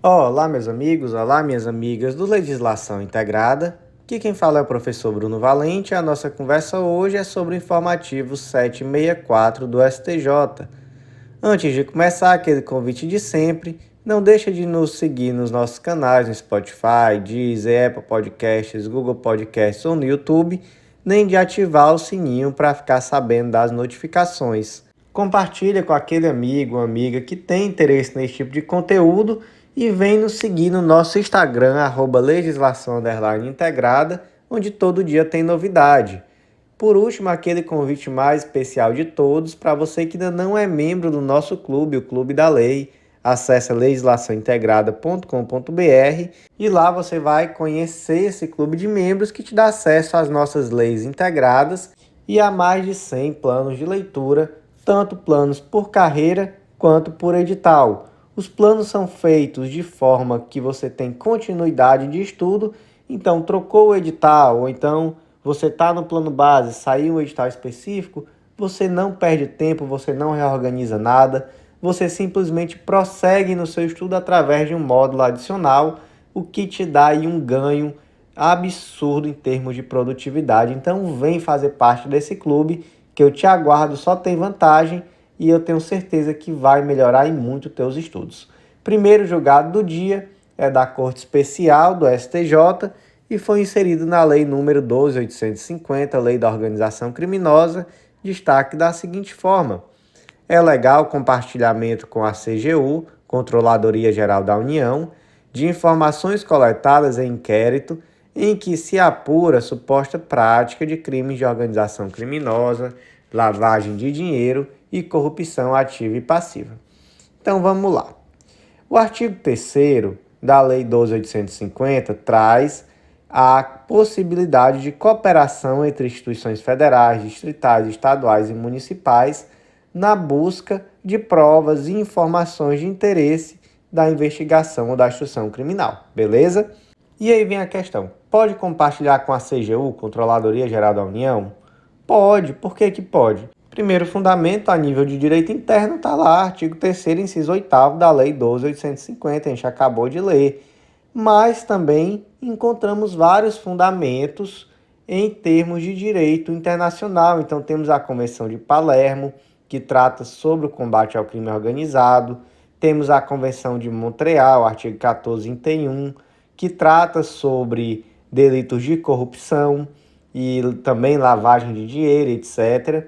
Olá, meus amigos, olá, minhas amigas do Legislação Integrada. Aqui quem fala é o professor Bruno Valente. A nossa conversa hoje é sobre o informativo 764 do STJ. Antes de começar, aquele convite de sempre, não deixa de nos seguir nos nossos canais no Spotify, Deezer, Apple Podcasts, Google Podcasts ou no YouTube, nem de ativar o sininho para ficar sabendo das notificações. Compartilha com aquele amigo ou amiga que tem interesse nesse tipo de conteúdo e vem nos seguir no nosso Instagram, @legislação_integrada, onde todo dia tem novidade. Por último, aquele convite mais especial de todos, para você que ainda não é membro do nosso clube, o Clube da Lei, acesse legislaçãointegrada.com.br e lá você vai conhecer esse clube de membros que te dá acesso às nossas leis integradas e a mais de 100 planos de leitura, tanto planos por carreira quanto por edital. Os planos são feitos de forma que você tem continuidade de estudo, então trocou o edital, ou então você está no plano base, saiu um edital específico, você não perde tempo, você não reorganiza nada, você simplesmente prossegue no seu estudo através de um módulo adicional, o que te dá aí um ganho absurdo em termos de produtividade. Então vem fazer parte desse clube, que eu te aguardo, só tem vantagem e eu tenho certeza que vai melhorar em muito os teus estudos. Primeiro julgado do dia é da Corte Especial do STJ e foi inserido na Lei número 12.850, Lei da Organização Criminosa, destaque da seguinte forma: é legal o compartilhamento com a CGU, Controladoria Geral da União, de informações coletadas em inquérito em que se apura suposta prática de crimes de organização criminosa, lavagem de dinheiro e corrupção ativa e passiva. Então vamos lá. O artigo 3º da Lei 12.850 traz a possibilidade de cooperação entre instituições federais, distritais, estaduais e municipais na busca de provas e informações de interesse da investigação ou da instrução criminal, beleza? E aí vem a questão: pode compartilhar com a CGU, Controladoria Geral da União? Pode. Por que que pode? Primeiro fundamento, a nível de direito interno, está lá, artigo 3º, inciso 8º da Lei 12.850, a gente acabou de ler. Mas também encontramos vários fundamentos em termos de direito internacional. Então temos a Convenção de Palermo, que trata sobre o combate ao crime organizado. Temos a Convenção de Montreal, artigo 1431, que trata sobre delitos de corrupção e também lavagem de dinheiro, etc.,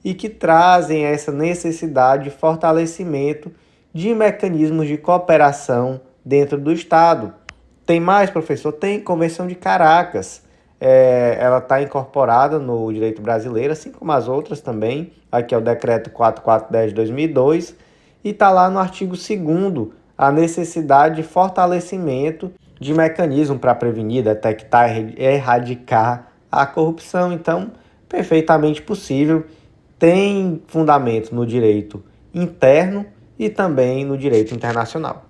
e que trazem essa necessidade de fortalecimento de mecanismos de cooperação dentro do Estado. Tem mais, professor? Tem Convenção de Caracas. Ela está incorporada no direito brasileiro, assim como as outras também. Aqui é o Decreto 4410 de 2002. E está lá no artigo 2º a necessidade de fortalecimento de mecanismo para prevenir, detectar e erradicar a corrupção. Então, perfeitamente possível. Tem fundamento no direito interno e também no direito internacional.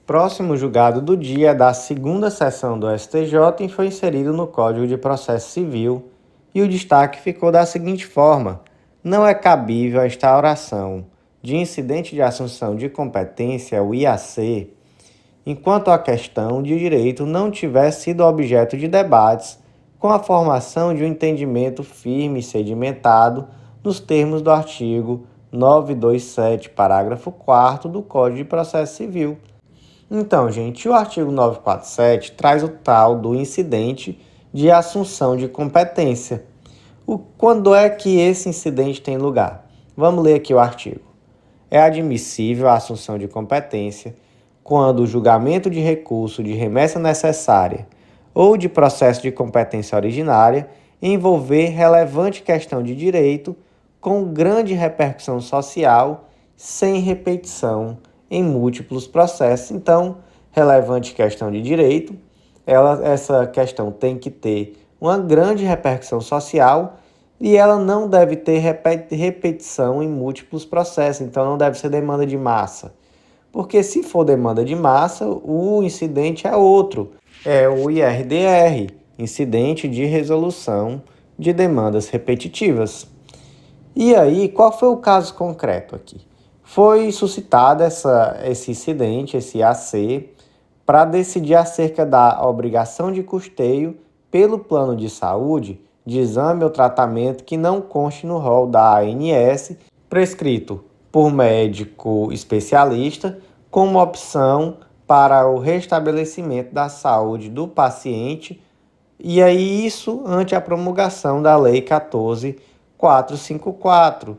Próximo julgado do dia é da segunda sessão do STJ e foi inserido no Código de Processo Civil, e o destaque ficou da seguinte forma: não é cabível a instauração de incidente de assunção de competência, o IAC, enquanto a questão de direito não tiver sido objeto de debates com a formação de um entendimento firme e sedimentado nos termos do artigo 927, parágrafo 4º do Código de Processo Civil. Então, gente, o artigo 947 traz o tal do incidente de assunção de competência. Quando é que esse incidente tem lugar? Vamos ler aqui o artigo. É admissível a assunção de competência quando o julgamento de recurso de remessa necessária ou de processo de competência originária envolver relevante questão de direito com grande repercussão social, sem repetição em múltiplos processos. Então, relevante questão de direito, essa questão tem que ter uma grande repercussão social e ela não deve ter repetição em múltiplos processos. Então, não deve ser demanda de massa. Porque se for demanda de massa, o incidente é outro. É o IRDR, Incidente de Resolução de Demandas Repetitivas. E aí, qual foi o caso concreto aqui? foi suscitado esse incidente, esse AC, para decidir acerca da obrigação de custeio pelo plano de saúde de exame ou tratamento que não conste no rol da ANS, prescrito por médico especialista, como opção para o restabelecimento da saúde do paciente, e aí isso ante a promulgação da Lei 14.454.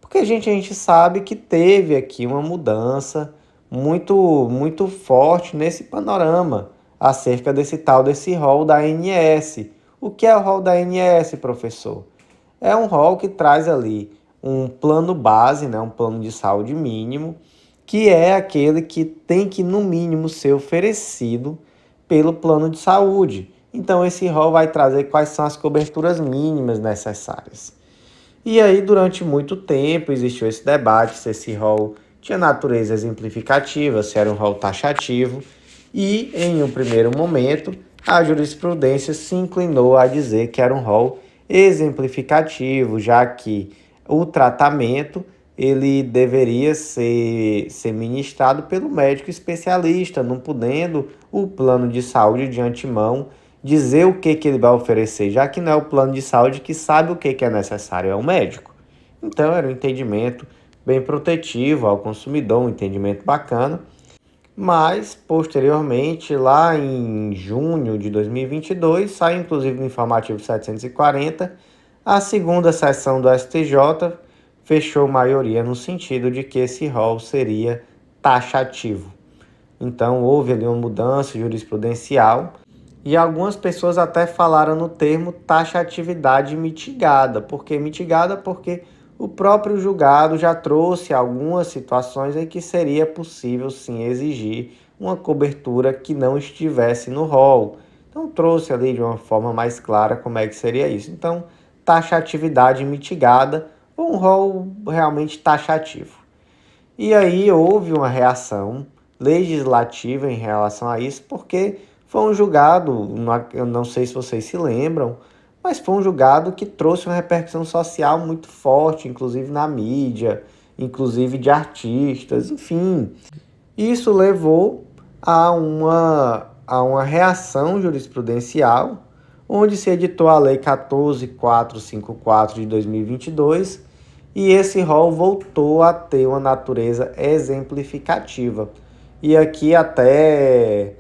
Porque a gente sabe que teve aqui uma mudança muito forte nesse panorama acerca desse rol da ANS. O que é o rol da ANS, professor? É um rol que traz ali um plano base, né, um plano de saúde mínimo, que é aquele que tem que, no mínimo, ser oferecido pelo plano de saúde. Então, esse rol vai trazer quais são as coberturas mínimas necessárias. E aí, durante muito tempo, existiu esse debate se esse rol tinha natureza exemplificativa, se era um rol taxativo, e, em um primeiro momento, a jurisprudência se inclinou a dizer que era um rol exemplificativo, já que o tratamento ele deveria ser ministrado pelo médico especialista, não podendo o plano de saúde de antemão dizer o que ele vai oferecer, já que não é o plano de saúde que sabe o que é necessário, é o médico. Então era um entendimento bem protetivo ao consumidor, um entendimento bacana, mas posteriormente, lá em junho de 2022, sai inclusive no informativo 740, a segunda sessão do STJ fechou maioria no sentido de que esse rol seria taxativo. Então houve ali uma mudança jurisprudencial e algumas pessoas até falaram no termo taxatividade mitigada. Por que mitigada? Porque o próprio julgado já trouxe algumas situações em que seria possível sim exigir uma cobertura que não estivesse no rol. Então trouxe ali de uma forma mais clara como é que seria isso. Então, taxatividade mitigada ou um rol realmente taxativo. E aí houve uma reação legislativa em relação a isso, porque foi um julgado, eu não sei se vocês se lembram, mas foi um julgado que trouxe uma repercussão social muito forte, inclusive na mídia, inclusive de artistas, enfim. Isso levou a uma reação jurisprudencial, onde se editou a Lei 14.454 de 2022, e esse rol voltou a ter uma natureza exemplificativa. E aqui até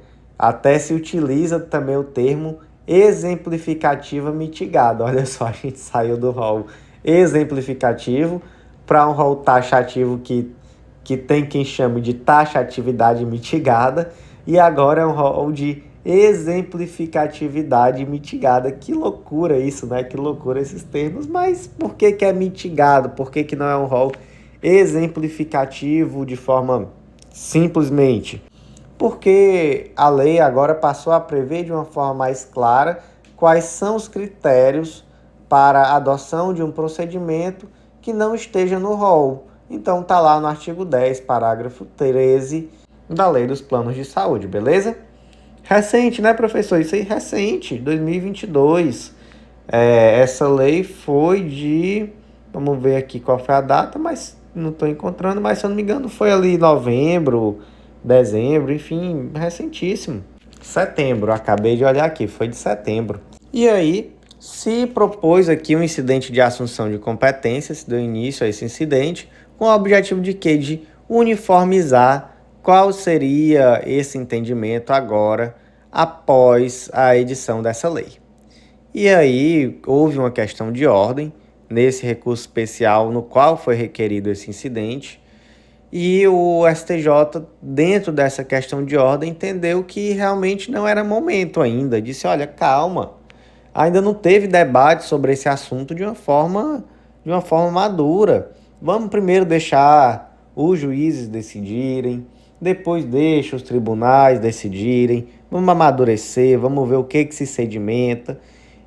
se utiliza também o termo exemplificativa mitigada. Olha só, a gente saiu do rol exemplificativo para um rol taxativo que tem quem chame de taxatividade mitigada, e agora é um rol de exemplificatividade mitigada. Que loucura isso, né? Que loucura esses termos. Mas por que é mitigado? Por que não é um rol exemplificativo de forma simplesmente? Porque a lei agora passou a prever de uma forma mais clara quais são os critérios para a adoção de um procedimento que não esteja no rol. Então está lá no artigo 10, parágrafo 13 da Lei dos Planos de Saúde, beleza? Recente, né, professor? Isso aí recente, 2022. Essa lei foi de... Vamos ver aqui qual foi a data, mas não estou encontrando, mas se eu não me engano foi ali novembro, dezembro, enfim, recentíssimo. Setembro, acabei de olhar aqui, foi de setembro. E aí, se propôs aqui um incidente de assunção de competência, se deu início a esse incidente, com o objetivo de quê? De uniformizar qual seria esse entendimento agora, após a edição dessa lei. E aí, houve uma questão de ordem nesse recurso especial no qual foi requerido esse incidente, e o STJ, dentro dessa questão de ordem, entendeu que realmente não era momento ainda. Disse, olha, calma, ainda não teve debate sobre esse assunto de uma forma madura. Vamos primeiro deixar os juízes decidirem, depois deixa os tribunais decidirem, vamos amadurecer, vamos ver o que se sedimenta.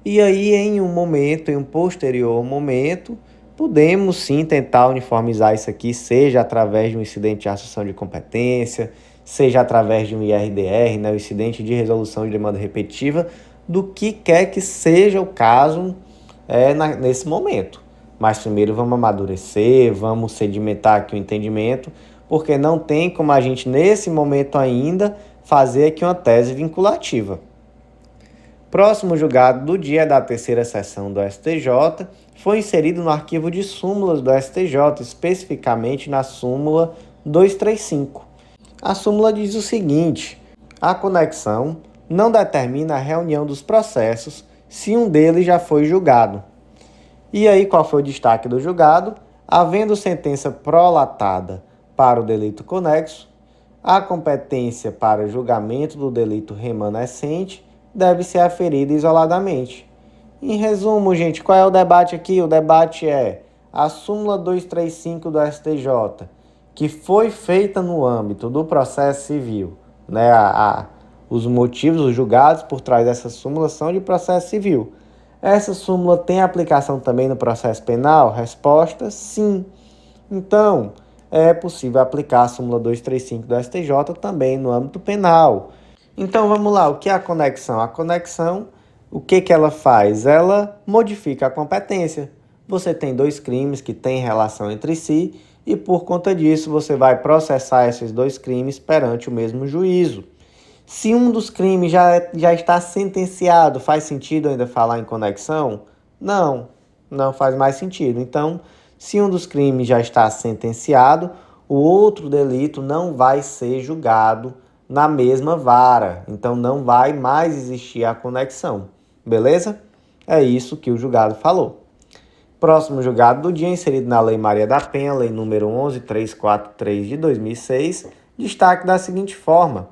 E aí, em um posterior momento, podemos sim tentar uniformizar isso aqui, seja através de um incidente de assunção de competência, seja através de um IRDR, né, o incidente de resolução de demanda repetitiva, do que quer que seja o caso nesse momento. mas primeiro vamos amadurecer, vamos sedimentar aqui o entendimento, porque não tem como a gente, nesse momento ainda, fazer aqui uma tese vinculativa. Próximo julgado do dia da terceira sessão do STJ foi inserido no arquivo de súmulas do STJ, especificamente na súmula 235. A súmula diz o seguinte: a conexão não determina a reunião dos processos se um deles já foi julgado. E aí, qual foi o destaque do julgado? Havendo sentença prolatada para o delito conexo, a competência para julgamento do delito remanescente deve ser aferida isoladamente. Em resumo, gente, qual é o debate aqui? O debate é a súmula 235 do STJ, que foi feita no âmbito do processo civil, né? Os motivos, os julgados por trás dessa súmula são de processo civil. Essa súmula tem aplicação também no processo penal? Resposta: sim. Então, é possível aplicar a súmula 235 do STJ também no âmbito penal. Então, vamos lá. O que é a conexão? A conexão, o que ela faz? Ela modifica a competência. Você tem dois crimes que têm relação entre si e, por conta disso, você vai processar esses dois crimes perante o mesmo juízo. Se um dos crimes já está sentenciado, faz sentido ainda falar em conexão? Não, não faz mais sentido. Então, se um dos crimes já está sentenciado, o outro delito não vai ser julgado na mesma vara. Então, não vai mais existir a conexão. Beleza? É isso que o julgado falou. Próximo julgado do dia, inserido na Lei Maria da Penha, Lei número 11.343 de 2006, destaque da seguinte forma: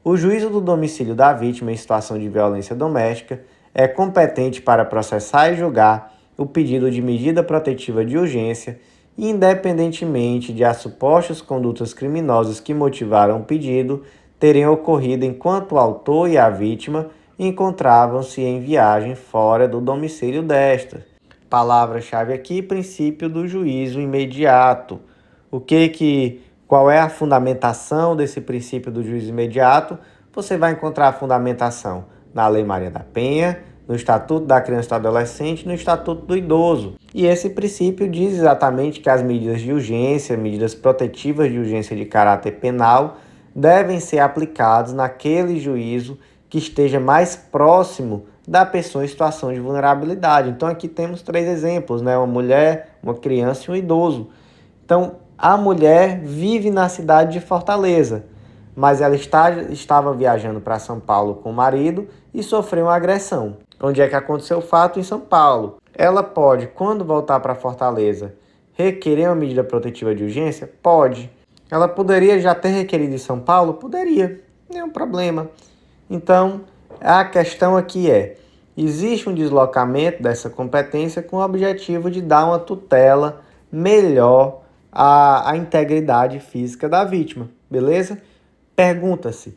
o juízo do domicílio da vítima em situação de violência doméstica é competente para processar e julgar o pedido de medida protetiva de urgência, independentemente de as supostas condutas criminosas que motivaram o pedido terem ocorrido enquanto o autor e a vítima encontravam-se em viagem fora do domicílio desta. Palavra-chave aqui: princípio do juízo imediato. Qual é a fundamentação desse princípio do juízo imediato? Você vai encontrar a fundamentação na Lei Maria da Penha, no Estatuto da Criança e do Adolescente e no Estatuto do Idoso. E esse princípio diz exatamente que as medidas de urgência, medidas protetivas de urgência de caráter penal, devem ser aplicadas naquele juízo que esteja mais próximo da pessoa em situação de vulnerabilidade. Então aqui temos 3 exemplos, né? Uma mulher, uma criança e um idoso. Então, a mulher vive na cidade de Fortaleza, mas ela estava viajando para São Paulo com o marido e sofreu uma agressão. Onde é que aconteceu o fato? Em São Paulo. Ela pode, quando voltar para Fortaleza, requerer uma medida protetiva de urgência? Pode. Ela poderia já ter requerido em São Paulo? Poderia. Nenhum problema. Então, a questão aqui é: existe um deslocamento dessa competência com o objetivo de dar uma tutela melhor à integridade física da vítima, beleza? Pergunta-se: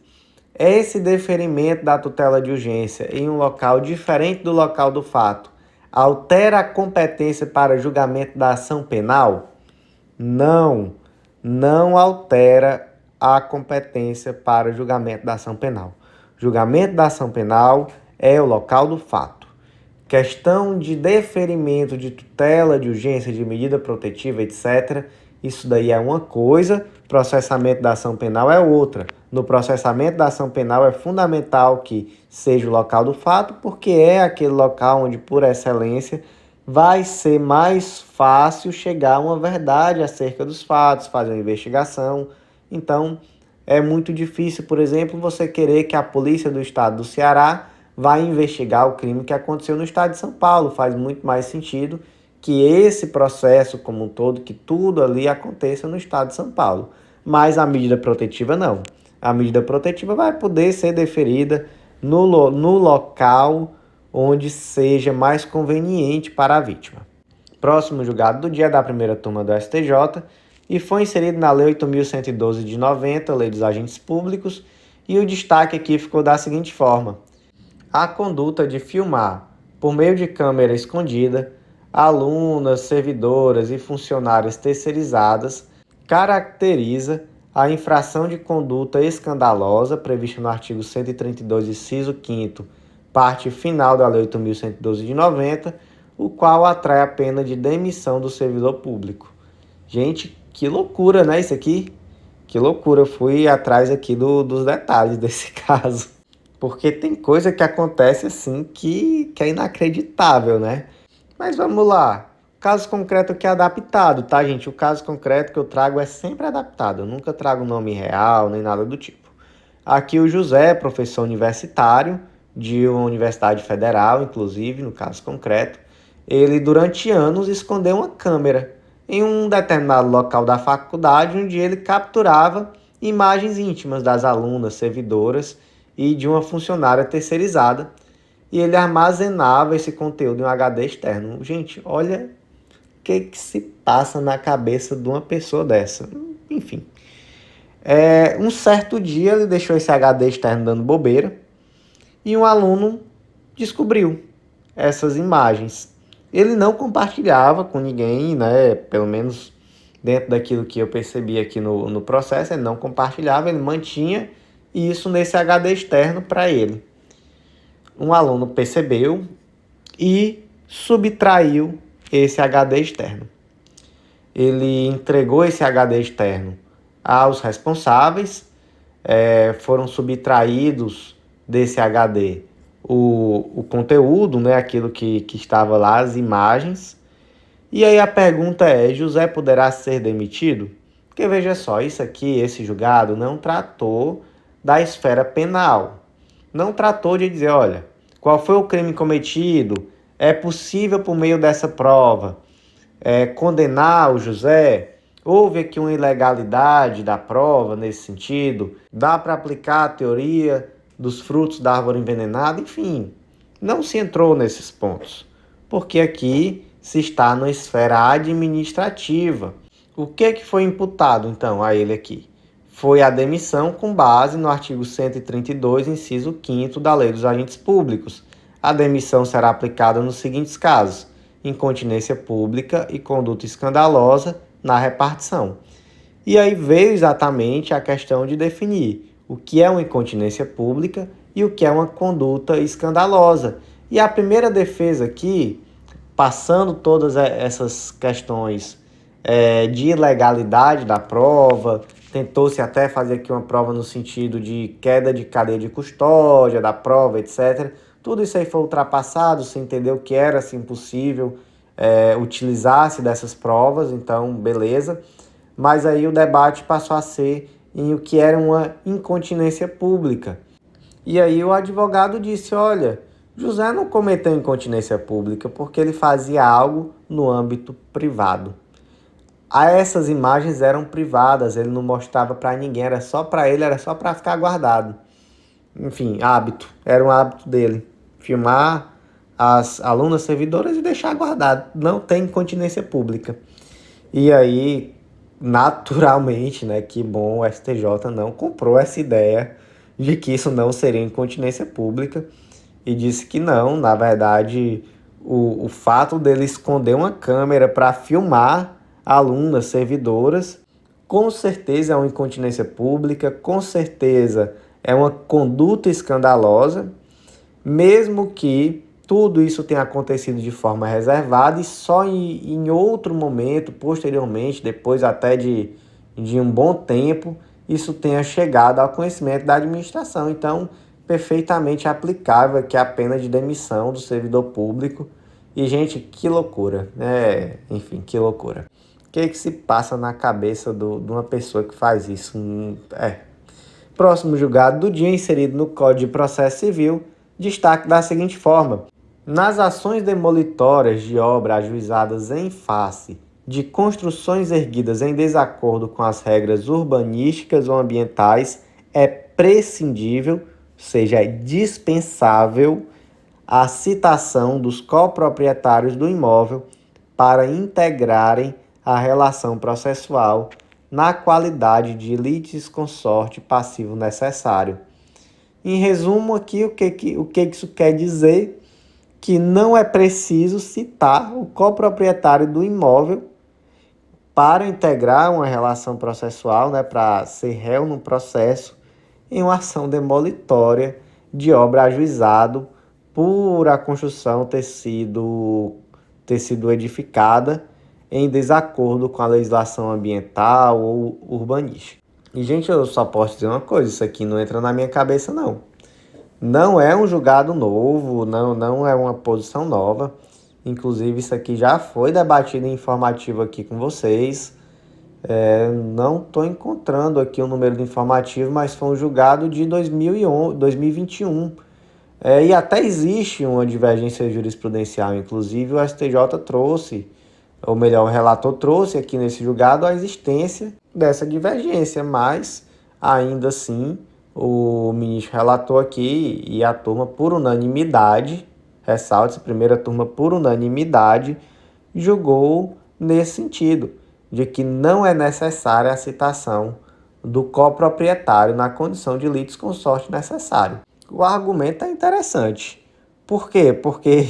esse deferimento da tutela de urgência em um local diferente do local do fato altera a competência para julgamento da ação penal? Não, não altera a competência para julgamento da ação penal. Julgamento da ação penal é o local do fato. Questão de deferimento de tutela de urgência, de medida protetiva, etc., isso daí é uma coisa, processamento da ação penal é outra. No processamento da ação penal é fundamental que seja o local do fato, porque é aquele local onde, por excelência, vai ser mais fácil chegar a uma verdade acerca dos fatos, fazer uma investigação. Então, é muito difícil, por exemplo, você querer que a polícia do estado do Ceará vá investigar o crime que aconteceu no estado de São Paulo. Faz muito mais sentido que esse processo como um todo, que tudo ali aconteça no estado de São Paulo. Mas a medida protetiva não. A medida protetiva vai poder ser deferida no local onde seja mais conveniente para a vítima. Próximo julgado do dia da primeira turma do STJ e foi inserido na Lei 8.112 de 90, Lei dos Agentes Públicos, e o destaque aqui ficou da seguinte forma: a conduta de filmar, por meio de câmera escondida, alunas, servidoras e funcionárias terceirizadas caracteriza a infração de conduta escandalosa prevista no artigo 132, inciso 5º, parte final da Lei 8.112 de 90, o qual atrai a pena de demissão do servidor público. Gente, que loucura, né, isso aqui? Que loucura, eu fui atrás aqui dos detalhes desse caso. Porque tem coisa que acontece assim que é inacreditável, né? Mas vamos lá. Caso concreto aqui é adaptado, tá, gente? O caso concreto que eu trago é sempre adaptado. Eu nunca trago nome real, nem nada do tipo. Aqui o José, professor universitário de uma universidade federal, inclusive, no caso concreto, ele durante anos escondeu uma câmera em um determinado local da faculdade, onde ele capturava imagens íntimas das alunas, servidoras e de uma funcionária terceirizada, e ele armazenava esse conteúdo em um HD externo. Gente, olha o que se passa na cabeça de uma pessoa dessa. Enfim. Um certo dia ele deixou esse HD externo dando bobeira e um aluno descobriu essas imagens. Ele não compartilhava com ninguém, né? Pelo menos dentro daquilo que eu percebi aqui no processo, ele não compartilhava, ele mantinha isso nesse HD externo para ele. Um aluno percebeu e subtraiu esse HD externo. Ele entregou esse HD externo aos responsáveis, foram subtraídos desse HD o conteúdo, né, aquilo que estava lá, as imagens. E aí a pergunta é, José poderá ser demitido? Porque veja só, isso aqui, esse julgado não tratou da esfera penal. Não tratou de dizer, olha, qual foi o crime cometido? É possível, por meio dessa prova, condenar o José? Houve aqui uma ilegalidade da prova nesse sentido? Dá para aplicar a teoria dos frutos da árvore envenenada? Enfim, não se entrou nesses pontos, porque aqui se está na esfera administrativa. O que foi imputado, então, a ele aqui? Foi a demissão com base no artigo 132, inciso 5º da Lei dos Agentes Públicos. A demissão será aplicada nos seguintes casos: incontinência pública e conduta escandalosa na repartição. E aí veio exatamente a questão de definir o que é uma incontinência pública e o que é uma conduta escandalosa. E a primeira defesa aqui, passando todas essas questões de ilegalidade da prova, tentou-se até fazer aqui uma prova no sentido de queda de cadeia de custódia da prova, etc. Tudo isso aí foi ultrapassado, se entendeu que era assim, impossível utilizar-se dessas provas, então beleza. Mas aí o debate passou a ser em o que era uma incontinência pública. E aí o advogado disse, olha, José não cometeu incontinência pública porque ele fazia algo no âmbito privado. Essas imagens eram privadas, ele não mostrava para ninguém, era só para ele, era só para ficar guardado. Enfim, hábito, era um hábito dele, filmar as alunas servidoras e deixar guardado, não tem incontinência pública. E aí, naturalmente, né, que bom, o STJ não comprou essa ideia de que isso não seria incontinência pública e disse que não, na verdade, o fato dele esconder uma câmera para filmar alunas servidoras, com certeza é uma incontinência pública, com certeza é uma conduta escandalosa, mesmo que tudo isso tenha acontecido de forma reservada e só em outro momento, posteriormente, depois até de um bom tempo, isso tenha chegado ao conhecimento da administração. Então, perfeitamente aplicável aqui a pena de demissão do servidor público. E, gente, que loucura, né? Enfim, que loucura. O que se passa na cabeça de uma pessoa que faz isso? Próximo julgado do dia, inserido no Código de Processo Civil, destaque da seguinte forma: nas ações demolitórias de obra ajuizadas em face de construções erguidas em desacordo com as regras urbanísticas ou ambientais, é prescindível, ou seja, é dispensável, a citação dos coproprietários do imóvel para integrarem a relação processual na qualidade de litisconsorte passivo necessário. Em resumo aqui, o que isso quer dizer? Que não é preciso citar o coproprietário do imóvel para integrar uma relação processual, né, para ser réu no processo em uma ação demolitória de obra ajuizado por a construção ter sido ter sido edificada em desacordo com a legislação ambiental ou urbanística. E, gente, eu só posso dizer uma coisa, isso aqui não entra na minha cabeça, não. Não é um julgado novo, não é uma posição nova. Inclusive, isso aqui já foi debatido em informativo aqui com vocês. Não estou encontrando aqui o número do informativo, mas foi um julgado de 2021. E até existe uma divergência jurisprudencial. Inclusive, o STJ trouxe, ou melhor, o relator trouxe aqui nesse julgado a existência dessa divergência, mas ainda assim o ministro relator aqui e a turma por unanimidade, ressalta-se, a primeira turma por unanimidade, julgou nesse sentido, de que não é necessária a citação do coproprietário na condição de litisconsorte necessário. O argumento é interessante. Por quê? Porque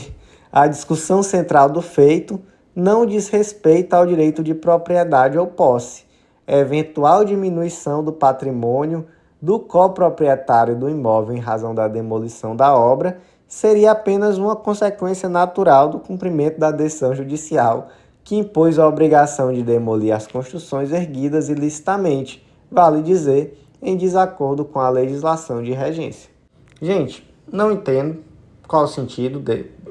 a discussão central do feito não diz respeito ao direito de propriedade ou posse. Eventual diminuição do patrimônio do coproprietário do imóvel em razão da demolição da obra seria apenas uma consequência natural do cumprimento da decisão judicial que impôs a obrigação de demolir as construções erguidas ilicitamente, vale dizer, em desacordo com a legislação de regência. Gente, não entendo qual o sentido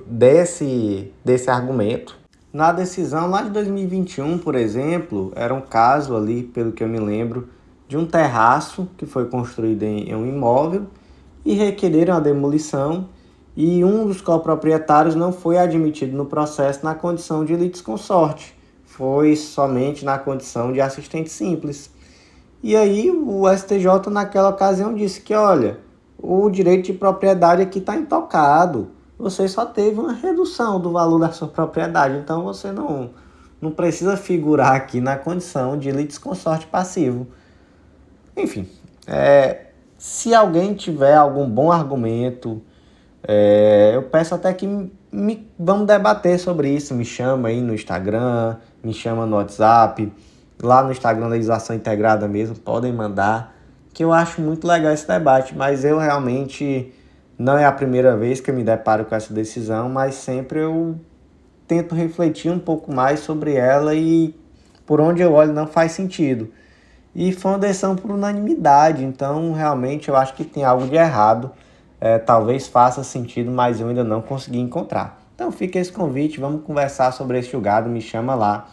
desse argumento. Na decisão lá de 2021, por exemplo, era um caso ali, pelo que eu me lembro, de um terraço que foi construído em um imóvel e requereram a demolição e um dos coproprietários não foi admitido no processo na condição de litisconsorte, foi somente na condição de assistente simples. E aí o STJ naquela ocasião disse que, olha, o direito de propriedade aqui está intocado, você só teve uma redução do valor da sua propriedade, então você não precisa figurar aqui na condição de litisconsorte passivo. Enfim, se alguém tiver algum bom argumento, eu peço até que vamos debater sobre isso. Me chama aí no Instagram, me chama no WhatsApp, lá no Instagram Legislação Integrada mesmo, podem mandar, que eu acho muito legal esse debate, mas eu realmente não é a primeira vez que eu me deparo com essa decisão, mas sempre eu tento refletir um pouco mais sobre ela e por onde eu olho não faz sentido. E foi uma decisão por unanimidade, então realmente eu acho que tem algo de errado. Talvez faça sentido, mas eu ainda não consegui encontrar. Então fica esse convite, vamos conversar sobre esse julgado, me chama lá,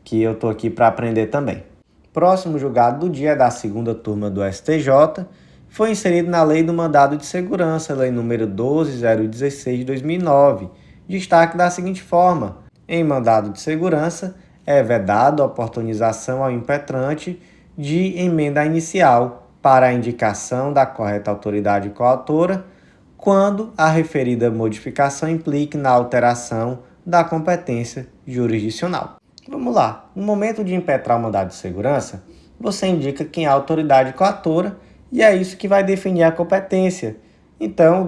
que eu estou aqui para aprender também. Próximo julgado do dia é da segunda turma do STJ, foi inserido na Lei do Mandado de Segurança, Lei número 12.016 de 2009. Destaque da seguinte forma: em mandado de segurança, é vedado a oportunização ao impetrante de emenda inicial para a indicação da correta autoridade coautora, quando a referida modificação implique na alteração da competência jurisdicional. Vamos lá, no momento de impetrar o mandado de segurança, você indica quem é a autoridade coautora e é isso que vai definir a competência. Então,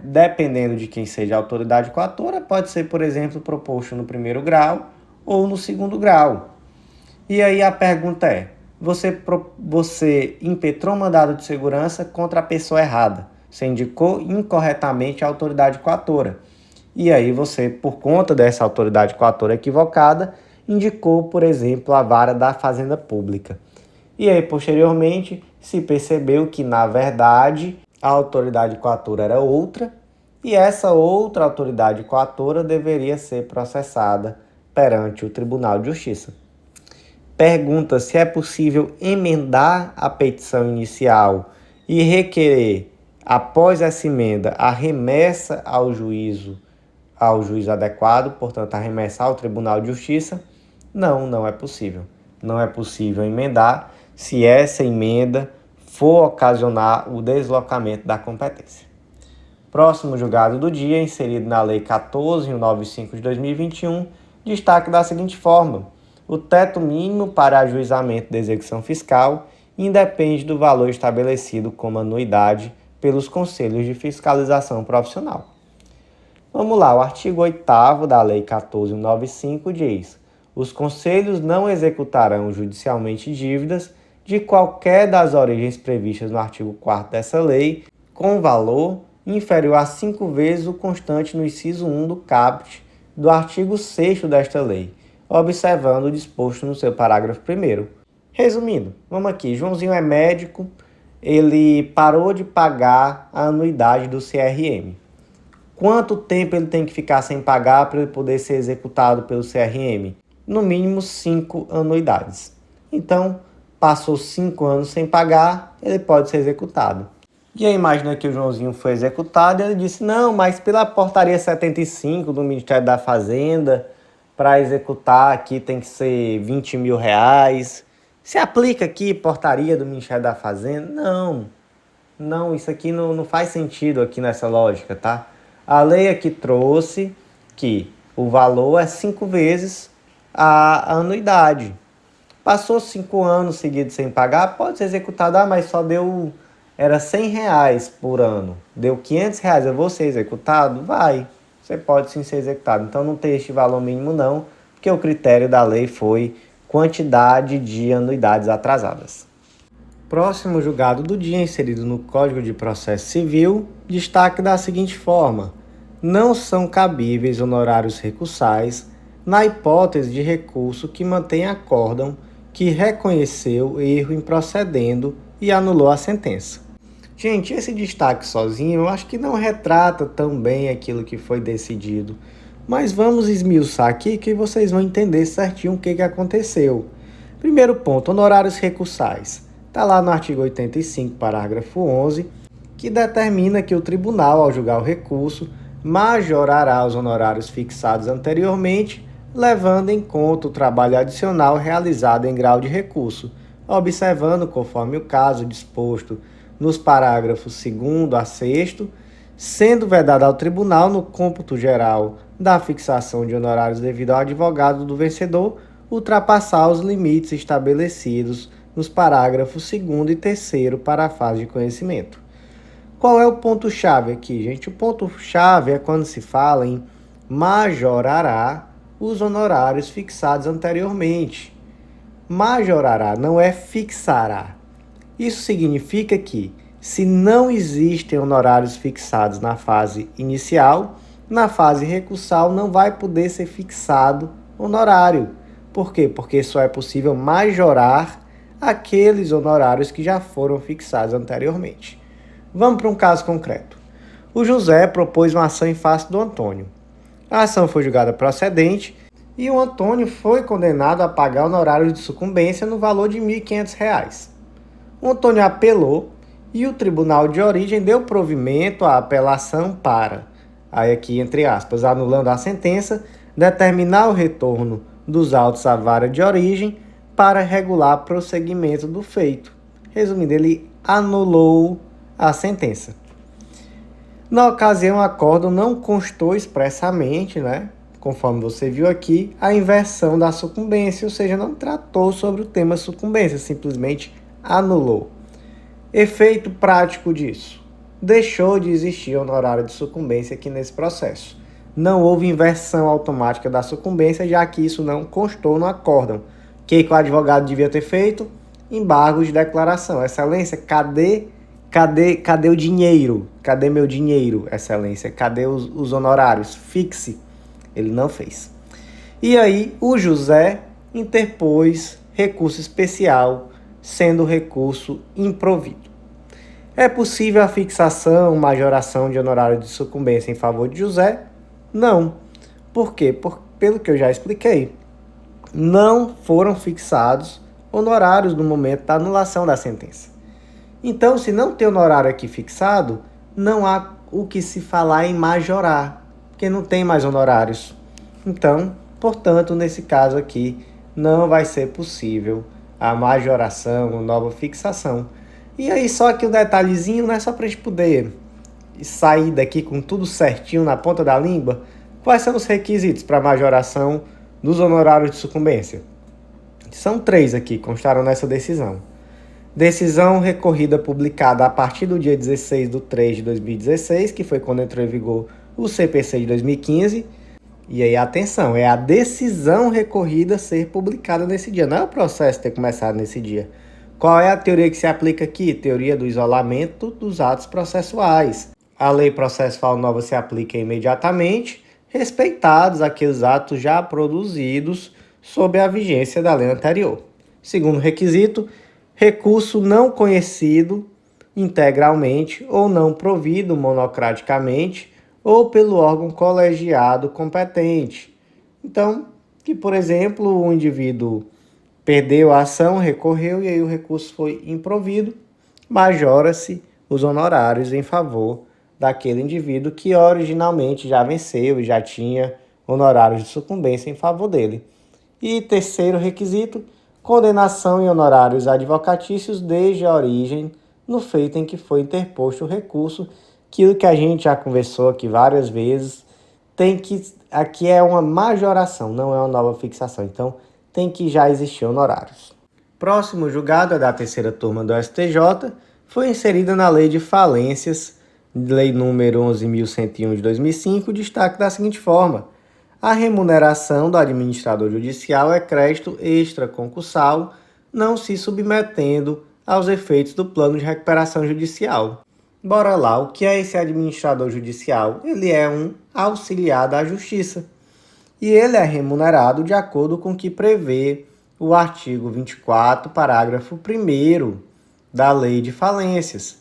dependendo de quem seja a autoridade coautora, pode ser, por exemplo, proposto no primeiro grau ou no segundo grau. E aí a pergunta é: você impetrou um mandado de segurança contra a pessoa errada. Você indicou incorretamente a autoridade coautora. E aí você, por conta dessa autoridade coautora equivocada, indicou, por exemplo, a vara da Fazenda Pública. E aí, posteriormente, se percebeu que, na verdade, a autoridade coautora era outra, e essa outra autoridade coautora deveria ser processada perante o Tribunal de Justiça. Pergunta se é possível emendar a petição inicial e requerer, após essa emenda, a remessa ao juiz adequado, portanto, a remessa ao Tribunal de Justiça. Não é possível. Não é possível emendar se essa emenda for ocasionar o deslocamento da competência. Próximo julgado do dia, inserido na Lei 14.195 de 2021, destaque da seguinte forma: o teto mínimo para ajuizamento da execução fiscal independe do valor estabelecido como anuidade pelos Conselhos de Fiscalização Profissional. Vamos lá, o artigo 8º da Lei 14.195 diz: os conselhos não executarão judicialmente dívidas de qualquer das origens previstas no artigo 4º dessa lei, com valor inferior a 5 vezes o constante no inciso 1 do caput do artigo 6º desta lei, observando o disposto no seu parágrafo 1º. Resumindo, vamos aqui, Joãozinho é médico, ele parou de pagar a anuidade do CRM. Quanto tempo ele tem que ficar sem pagar para ele poder ser executado pelo CRM? No mínimo 5 anuidades. Então, passou 5 anos sem pagar, ele pode ser executado. E aí imagina que o Joãozinho foi executado e ele disse, não, mas pela portaria 75 do Ministério da Fazenda, para executar aqui tem que ser 20 mil reais. Se aplica aqui portaria do Ministério da Fazenda? Não, isso aqui não faz sentido aqui nessa lógica, tá? A lei aqui trouxe que o valor é 5 vezes a anuidade. Passou 5 anos seguidos sem pagar, pode ser executado, mas só era 100 reais por ano, deu 500 reais, eu vou ser executado? Vai, você pode sim ser executado. Então não tem este valor mínimo não, porque o critério da lei foi quantidade de anuidades atrasadas. Próximo julgado do dia, inserido no Código de Processo Civil, destaque da seguinte forma: não são cabíveis honorários recursais na hipótese de recurso que mantém acórdão que reconheceu erro improcedendo e anulou a sentença. Gente, esse destaque sozinho eu acho que não retrata tão bem aquilo que foi decidido, mas vamos esmiuçar aqui que vocês vão entender certinho o que aconteceu. Primeiro ponto, honorários recursais. Está lá no artigo 85, parágrafo 11, que determina que o tribunal, ao julgar o recurso, majorará os honorários fixados anteriormente, levando em conta o trabalho adicional realizado em grau de recurso, observando, conforme o caso disposto nos parágrafos 2º a 6º, sendo vedado ao tribunal, no cômputo geral da fixação de honorários devido ao advogado do vencedor, ultrapassar os limites estabelecidos nos parágrafos 2º e 3º para a fase de conhecimento. Qual é o ponto-chave aqui, gente? O ponto-chave é quando se fala em majorará os honorários fixados anteriormente. Majorará, não é fixará. Isso significa que, se não existem honorários fixados na fase inicial, na fase recursal não vai poder ser fixado honorário. Por quê? Porque só é possível majorar aqueles honorários que já foram fixados anteriormente. Vamos para um caso concreto. O José propôs uma ação em face do Antônio. A ação foi julgada procedente e o Antônio foi condenado a pagar honorários de sucumbência no valor de R$ 1.500. O Antônio apelou e o tribunal de origem deu provimento à apelação para, aí aqui entre aspas, anulando a sentença, determinar o retorno dos autos à vara de origem para regular prosseguimento do feito. Resumindo, ele anulou a sentença. Na ocasião, o acórdão não constou expressamente, conforme você viu aqui, a inversão da sucumbência, ou seja, não tratou sobre o tema sucumbência, simplesmente anulou. Efeito prático disso: deixou de existir honorário de sucumbência aqui nesse processo. Não houve inversão automática da sucumbência, já que isso não constou no acórdão. O que o advogado devia ter feito? Embargo de declaração. Excelência, cadê o dinheiro? Cadê meu dinheiro, excelência? Cadê os honorários? Fixe. Ele não fez. E aí, o José interpôs recurso especial, sendo o recurso improvido. É possível a fixação, majoração de honorário de sucumbência em favor de José? Não. Por quê? Pelo que eu já expliquei. Não foram fixados honorários no momento da anulação da sentença. Então, se não tem honorário aqui fixado, não há o que se falar em majorar, porque não tem mais honorários. Então, portanto, nesse caso aqui, não vai ser possível a majoração ou nova fixação. E aí, só que um detalhezinho, só para a gente poder sair daqui com tudo certinho na ponta da língua, quais são os requisitos para majoração dos honorários de sucumbência? São 3 aqui, constaram nessa decisão. Decisão recorrida publicada a partir do dia 16/3/2016, que foi quando entrou em vigor o CPC de 2015. E aí, atenção, é a decisão recorrida ser publicada nesse dia, não é o processo ter começado nesse dia. Qual é a teoria que se aplica aqui? Teoria do isolamento dos atos processuais. A lei processual nova se aplica imediatamente, respeitados aqueles atos já produzidos sob a vigência da lei anterior. Segundo requisito, recurso não conhecido integralmente ou não provido monocraticamente ou pelo órgão colegiado competente. Então, que, por exemplo, o indivíduo perdeu a ação, recorreu e aí o recurso foi improvido, majora-se os honorários em favor daquele indivíduo que originalmente já venceu e já tinha honorários de sucumbência em favor dele. E terceiro requisito, condenação em honorários advocatícios desde a origem no feito em que foi interposto o recurso, aquilo que a gente já conversou aqui várias vezes, aqui é uma majoração, não é uma nova fixação, então tem que já existir honorários. Próximo julgado é da terceira turma do STJ, foi inserida na Lei de Falências, Lei número 11.101 de 2005, destaque da seguinte forma: a remuneração do administrador judicial é crédito extraconcursal, não se submetendo aos efeitos do plano de recuperação judicial. Bora lá, o que é esse administrador judicial? Ele é um auxiliar da justiça e ele é remunerado de acordo com o que prevê o artigo 24, parágrafo 1º da Lei de Falências.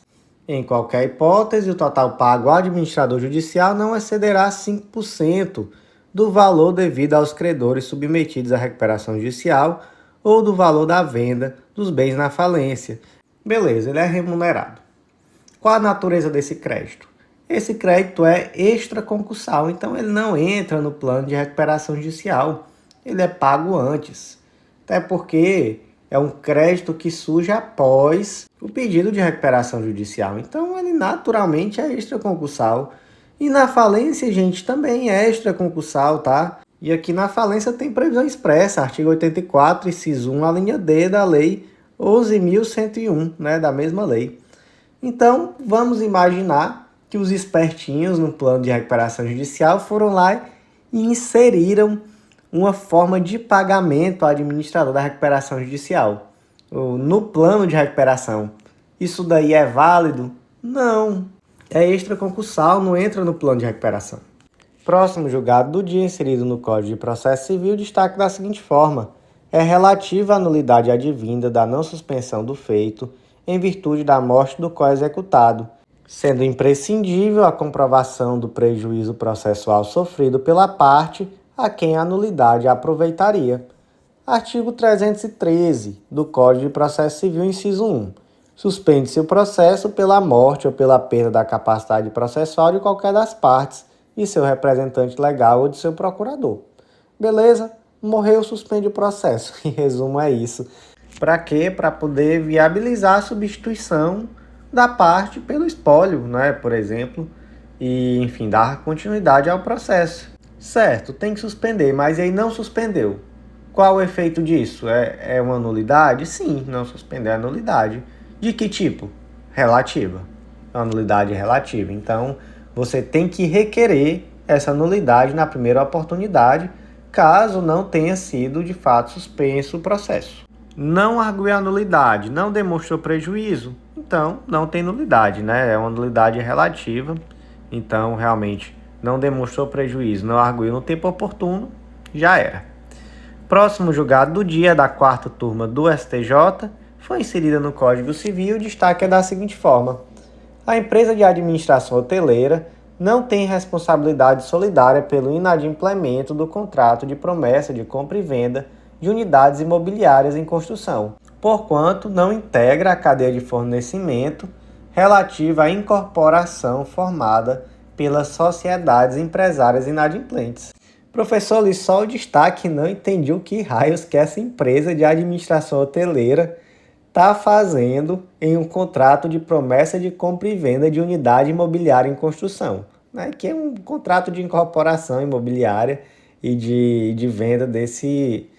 Em qualquer hipótese, o total pago ao administrador judicial não excederá 5% do valor devido aos credores submetidos à recuperação judicial ou do valor da venda dos bens na falência. Beleza, ele é remunerado. Qual a natureza desse crédito? Esse crédito é extraconcursal, então ele não entra no plano de recuperação judicial. Ele é pago antes. Até porque é um crédito que surge após o pedido de recuperação judicial. Então ele naturalmente é extraconcursal. E na falência, gente, também é extraconcursal, tá? E aqui na falência tem previsão expressa, artigo 84, inciso 1, a linha D da Lei 11.101, né, da mesma lei. Então, vamos imaginar que os espertinhos no plano de recuperação judicial foram lá e inseriram uma forma de pagamento ao administrador da recuperação judicial. No plano de recuperação, isso daí é válido? Não. É extraconcursal, não entra no plano de recuperação. Próximo julgado do dia, inserido no Código de Processo Civil, destaque da seguinte forma: é relativa à nulidade advinda da não suspensão do feito em virtude da morte do co-executado, sendo imprescindível a comprovação do prejuízo processual sofrido pela parte a quem a nulidade aproveitaria. Artigo 313 do Código de Processo Civil, inciso 1. Suspende-se o processo pela morte ou pela perda da capacidade processual de qualquer das partes, de seu representante legal ou de seu procurador. Beleza? Morreu, suspende o processo. Em resumo, é isso. Para quê? Para poder viabilizar a substituição da parte pelo espólio, né? Por exemplo, e, enfim, dar continuidade ao processo. Certo, tem que suspender, mas aí não suspendeu. Qual o efeito disso? É uma nulidade? Sim, não suspender é nulidade. De que tipo? Relativa. É uma nulidade relativa. Então, você tem que requerer essa nulidade na primeira oportunidade, caso não tenha sido de fato suspenso o processo. Não arguiu a nulidade, não demonstrou prejuízo, então não tem nulidade, né? É uma nulidade relativa, então realmente não demonstrou prejuízo, não arguiu no tempo oportuno, já era. Próximo julgado do dia, da quarta turma do STJ, foi inserida no Código Civil, destaque é da seguinte forma: a empresa de administração hoteleira não tem responsabilidade solidária pelo inadimplemento do contrato de promessa de compra e venda de unidades imobiliárias em construção, porquanto não integra a cadeia de fornecimento relativa à incorporação formada pelas sociedades empresárias inadimplentes. Professor, li só o destaque, não entendi o que raios que essa empresa de administração hoteleira está fazendo em um contrato de promessa de compra e venda de unidade imobiliária em construção, né? Que é um contrato de incorporação imobiliária e de venda desse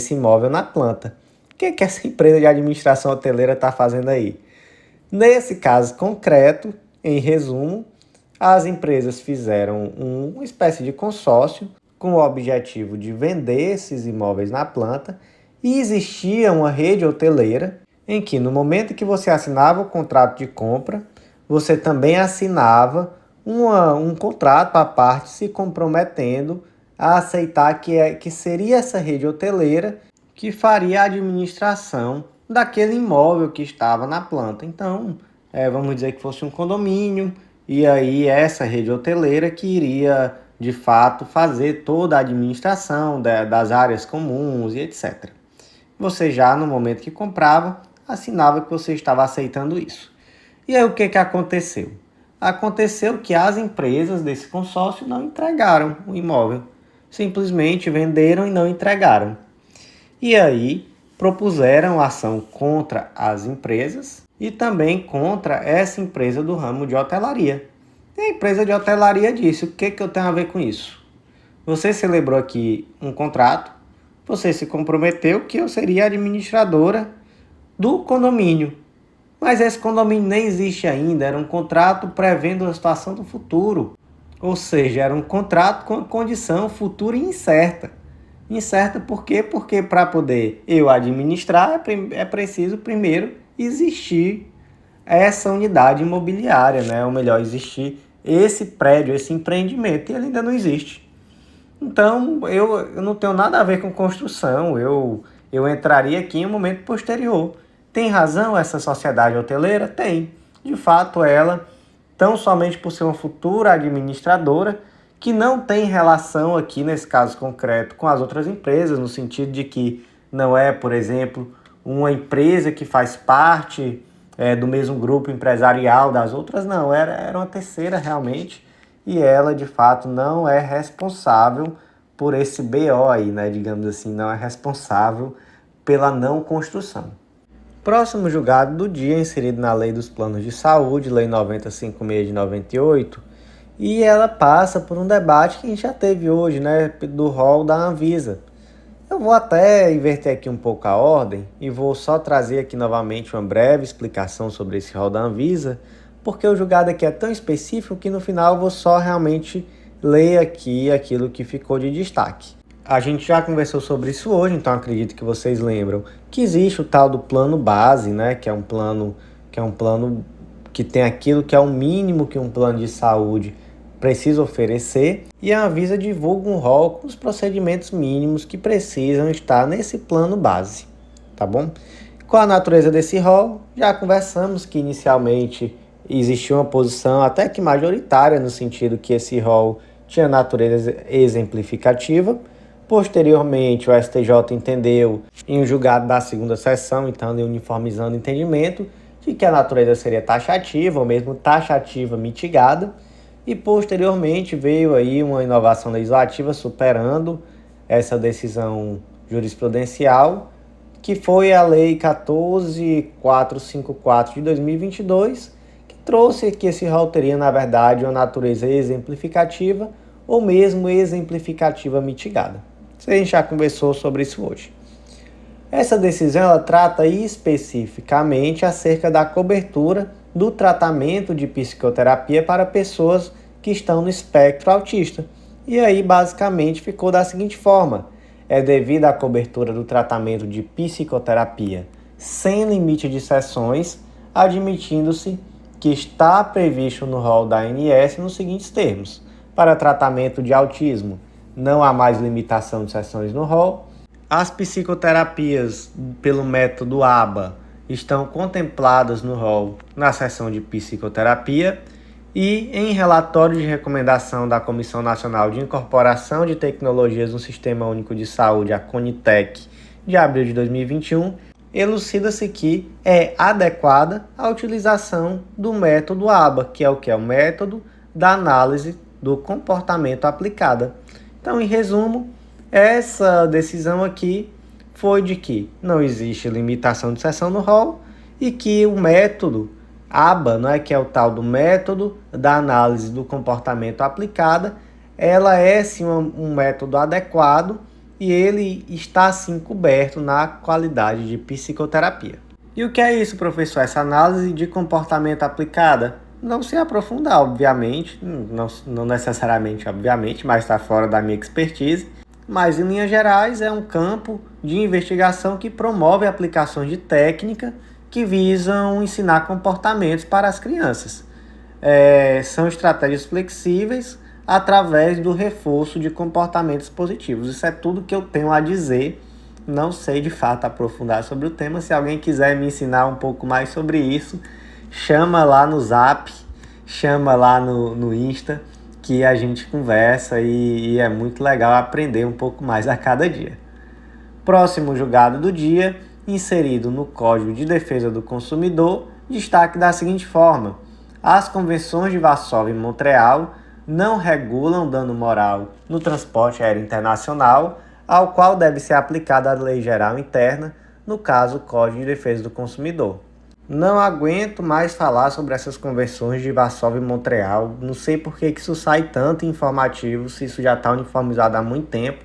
imóvel na planta. O que essa empresa de administração hoteleira está fazendo aí? Nesse caso concreto, em resumo, as empresas fizeram uma espécie de consórcio com o objetivo de vender esses imóveis na planta e existia uma rede hoteleira em que no momento que você assinava o contrato de compra, você também assinava um contrato à parte se comprometendo a aceitar que seria essa rede hoteleira que faria a administração daquele imóvel que estava na planta. Então, vamos dizer que fosse um condomínio, e aí essa rede hoteleira que iria, de fato, fazer toda a administração das áreas comuns e etc. Você já, no momento que comprava, assinava que você estava aceitando isso. E aí o que aconteceu? Aconteceu que as empresas desse consórcio não entregaram o imóvel. Simplesmente venderam e não entregaram. E aí propuseram ação contra as empresas e também contra essa empresa do ramo de hotelaria. E a empresa de hotelaria disse: o que eu tenho a ver com isso? Você celebrou aqui um contrato, você se comprometeu que eu seria administradora do condomínio. Mas esse condomínio nem existe ainda, era um contrato prevendo a situação do futuro. Ou seja, era um contrato com condição futura e incerta. Incerta por quê? Porque para poder eu administrar é preciso primeiro existir essa unidade imobiliária, né? Ou melhor, existir esse prédio, esse empreendimento, e ele ainda não existe. Então, eu não tenho nada a ver com construção, eu entraria aqui em um momento posterior. Tem razão essa sociedade hoteleira? Tem. De fato, ela, tão somente por ser uma futura administradora, que não tem relação aqui, nesse caso concreto, com as outras empresas, no sentido de que não é, por exemplo, uma empresa que faz parte do mesmo grupo empresarial das outras, não, era uma terceira realmente, e ela, de fato, não é responsável por esse BO aí, né, digamos assim, não é responsável pela não construção. Próximo julgado do dia, inserido na Lei dos Planos de Saúde, Lei 9056 de 98, e ela passa por um debate que a gente já teve hoje, né, do rol da Anvisa. Eu vou até inverter aqui um pouco a ordem e vou só trazer aqui novamente uma breve explicação sobre esse rol da Anvisa, porque o julgado aqui é tão específico que no final eu vou só realmente ler aqui aquilo que ficou de destaque. A gente já conversou sobre isso hoje, então acredito que vocês lembram que existe o tal do plano base, né, que é um plano que tem aquilo que é o mínimo que um plano de saúde precisa oferecer, e a Anvisa divulga um rol com os procedimentos mínimos que precisam estar nesse plano base, tá bom? Qual a natureza desse rol? Já conversamos que inicialmente existia uma posição até que majoritária, no sentido que esse rol tinha natureza exemplificativa. Posteriormente, o STJ entendeu, em um julgado da segunda sessão, então uniformizando o entendimento, de que a natureza seria taxativa, ou mesmo taxativa mitigada, e posteriormente veio aí uma inovação legislativa superando essa decisão jurisprudencial, que foi a Lei 14.454 de 2022, que trouxe que esse rol teria, na verdade, uma natureza exemplificativa ou mesmo exemplificativa mitigada. A gente já conversou sobre isso hoje. Essa decisão ela trata especificamente acerca da cobertura do tratamento de psicoterapia para pessoas que estão no espectro autista. E aí, basicamente, ficou da seguinte forma: é devido à cobertura do tratamento de psicoterapia sem limite de sessões, admitindo-se que está previsto no rol da ANS nos seguintes termos: para tratamento de autismo, não há mais limitação de sessões no rol. As psicoterapias pelo método ABA estão contempladas no rol na seção de psicoterapia, e em relatório de recomendação da Comissão Nacional de Incorporação de Tecnologias no Sistema Único de Saúde, a CONITEC, de abril de 2021, elucida-se que é adequada a utilização do método ABA, que é o que? É o método da análise do comportamento aplicada. Então, em resumo, essa decisão aqui foi de que não existe limitação de sessão no rol e que o método ABA, não é, que é o tal do método da análise do comportamento aplicada, ela é sim um método adequado e ele está sim coberto na qualidade de psicoterapia. E o que é isso, professor? Essa análise de comportamento aplicada? Não se aprofundar, obviamente, não necessariamente, obviamente, mas está fora da minha expertise. Mas, em linhas gerais, é um campo de investigação que promove aplicações de técnica que visam ensinar comportamentos para as crianças. são estratégias flexíveis através do reforço de comportamentos positivos. Isso é tudo que eu tenho a dizer. Não sei de fato aprofundar sobre o tema. Se alguém quiser me ensinar um pouco mais sobre isso, chama lá no Zap, chama lá no Insta, que a gente conversa e é muito legal aprender um pouco mais a cada dia. Próximo julgado do dia, inserido no Código de Defesa do Consumidor, destaque da seguinte forma: as convenções de Varsóvia e Montreal não regulam dano moral no transporte aéreo internacional, ao qual deve ser aplicada a Lei Geral Interna, no caso, o Código de Defesa do Consumidor. Não aguento mais falar sobre essas convenções de Varsóvia e Montreal. Não sei por que isso sai tanto informativo, se isso já está uniformizado há muito tempo.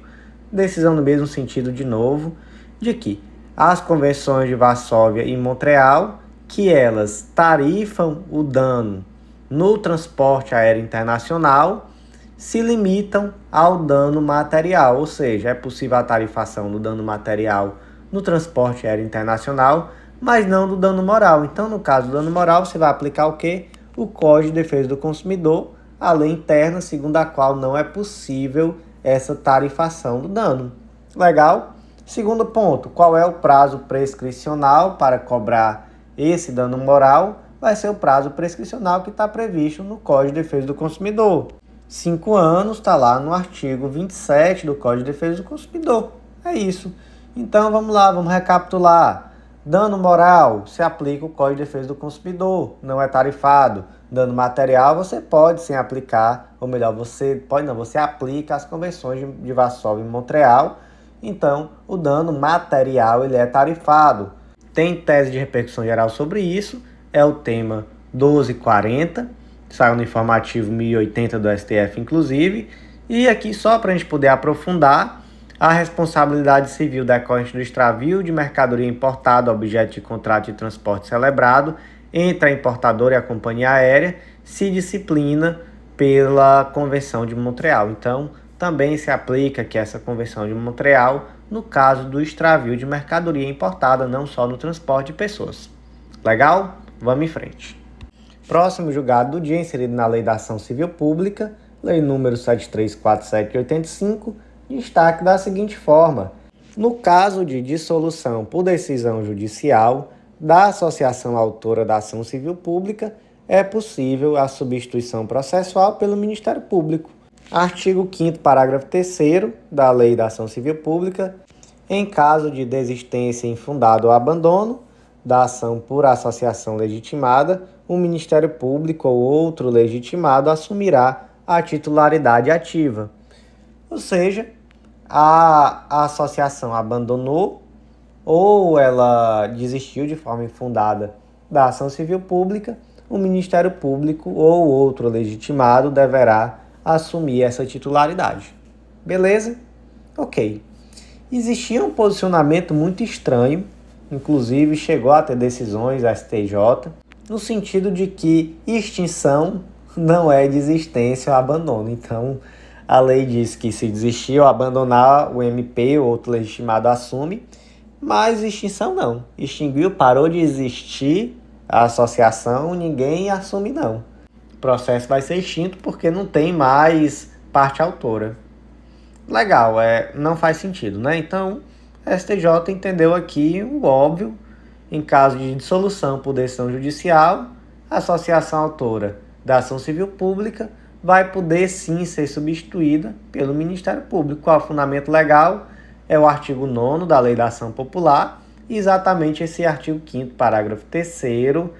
Decisão no mesmo sentido de novo, de que as convenções de Varsóvia e Montreal, que elas tarifam o dano no transporte aéreo internacional, se limitam ao dano material, ou seja, é possível a tarifação do dano material no transporte aéreo internacional, mas não do dano moral. Então, no caso do dano moral, você vai aplicar o quê? O Código de Defesa do Consumidor, a lei interna, segundo a qual não é possível essa tarifação do dano. Legal? Segundo ponto, qual é o prazo prescricional para cobrar esse dano moral? Vai ser o prazo prescricional que está previsto no Código de Defesa do Consumidor. 5 anos, está lá no artigo 27 do Código de Defesa do Consumidor. É isso. Então vamos lá, vamos recapitular. Dano moral, se aplica o Código de Defesa do Consumidor, não é tarifado. Dano material, você pode sim aplicar, ou melhor, você aplica as convenções de Varsóvia e Montreal. Então, o dano material ele é tarifado. Tem tese de repercussão geral sobre isso, é o tema 1240, saiu no informativo 1080 do STF, inclusive. E aqui, só para a gente poder aprofundar, a responsabilidade civil decorrente do extravio de mercadoria importada, objeto de contrato de transporte celebrado, entre a importadora e a companhia aérea, se disciplina pela Convenção de Montreal. Então, também se aplica que essa Convenção de Montreal no caso do extravio de mercadoria importada, não só no transporte de pessoas. Legal? Vamos em frente. Próximo julgado do dia, inserido na Lei da Ação Civil Pública, Lei número 7347 de 85, destaque da seguinte forma: no caso de dissolução por decisão judicial da associação autora da ação civil pública, é possível a substituição processual pelo Ministério Público. Artigo 5º, parágrafo 3º da Lei da Ação Civil Pública, em caso de desistência infundada ou abandono da ação por associação legitimada, o Ministério Público ou outro legitimado assumirá a titularidade ativa. Ou seja, a associação abandonou ou ela desistiu de forma infundada da ação civil pública, o Ministério Público ou outro legitimado deverá assumir essa titularidade. Beleza? Ok. Existia um posicionamento muito estranho, inclusive chegou a ter decisões da STJ, no sentido de que extinção não é desistência ou abandono. Então, a lei diz que se desistir ou abandonar, o MP ou outro legitimado assume, mas extinção não. Extinguiu, parou de existir a associação, ninguém assume não. O processo vai ser extinto porque não tem mais parte autora. Legal, não faz sentido, né? Então, a STJ entendeu aqui o óbvio: em caso de dissolução por decisão judicial, a associação autora da ação civil pública vai poder sim ser substituída pelo Ministério Público. Qual é o fundamento legal? É o artigo 9º da Lei da Ação Popular, e exatamente esse artigo 5º, parágrafo 3º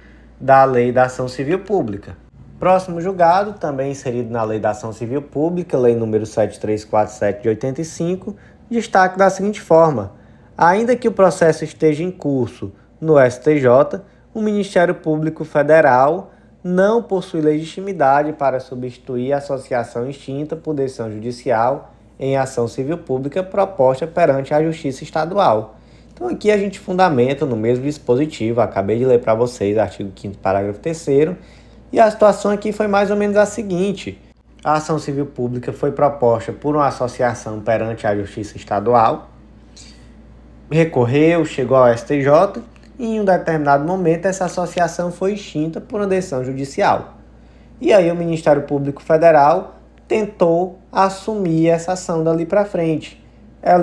da Lei da Ação Civil Pública. Próximo julgado, também inserido na Lei da Ação Civil Pública, Lei número 7347 de 85, destaque da seguinte forma: ainda que o processo esteja em curso no STJ, o Ministério Público Federal não possui legitimidade para substituir a associação extinta por decisão judicial em ação civil pública proposta perante a Justiça Estadual. Então aqui a gente fundamenta no mesmo dispositivo, acabei de ler para vocês, artigo 5º, parágrafo 3º, e a situação aqui foi mais ou menos a seguinte: a ação civil pública foi proposta por uma associação perante a Justiça Estadual, recorreu, chegou ao STJ, e em um determinado momento essa associação foi extinta por uma decisão judicial. E aí o Ministério Público Federal tentou assumir essa ação dali para frente.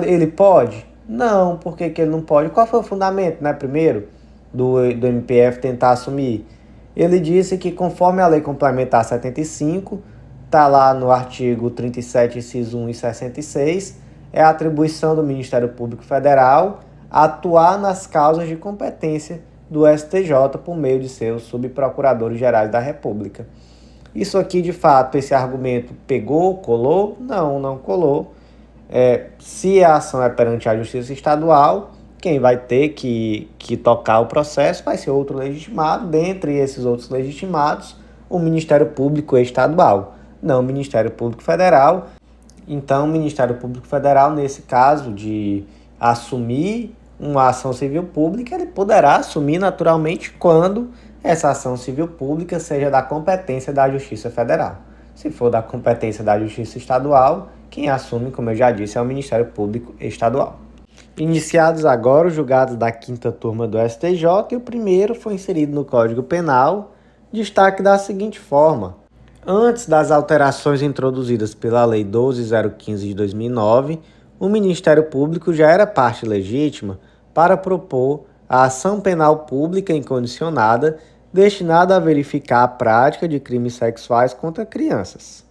Ele pode? Não, por que ele não pode? Qual foi o fundamento, né, primeiro, do MPF tentar assumir? Ele disse que conforme a Lei Complementar 75, está lá no artigo 37, inciso 1 e 66, é a atribuição do Ministério Público Federal atuar nas causas de competência do STJ por meio de seus subprocuradores gerais da República. Isso aqui, de fato, esse argumento pegou, colou? Não, não colou. Se a ação é perante a Justiça Estadual, quem vai ter que tocar o processo vai ser outro legitimado, dentre esses outros legitimados, o Ministério Público Estadual, não o Ministério Público Federal. Então, o Ministério Público Federal, nesse caso de assumir uma ação civil pública, ele poderá assumir naturalmente quando essa ação civil pública seja da competência da Justiça Federal. Se for da competência da Justiça Estadual, quem assume, como eu já disse, é o Ministério Público Estadual. Iniciados agora os julgados da 5ª turma do STJ, e o primeiro foi inserido no Código Penal, destaque da seguinte forma: antes das alterações introduzidas pela Lei 12.015 de 2009, o Ministério Público já era parte legítima para propor a ação penal pública incondicionada destinada a verificar a prática de crimes sexuais contra crianças.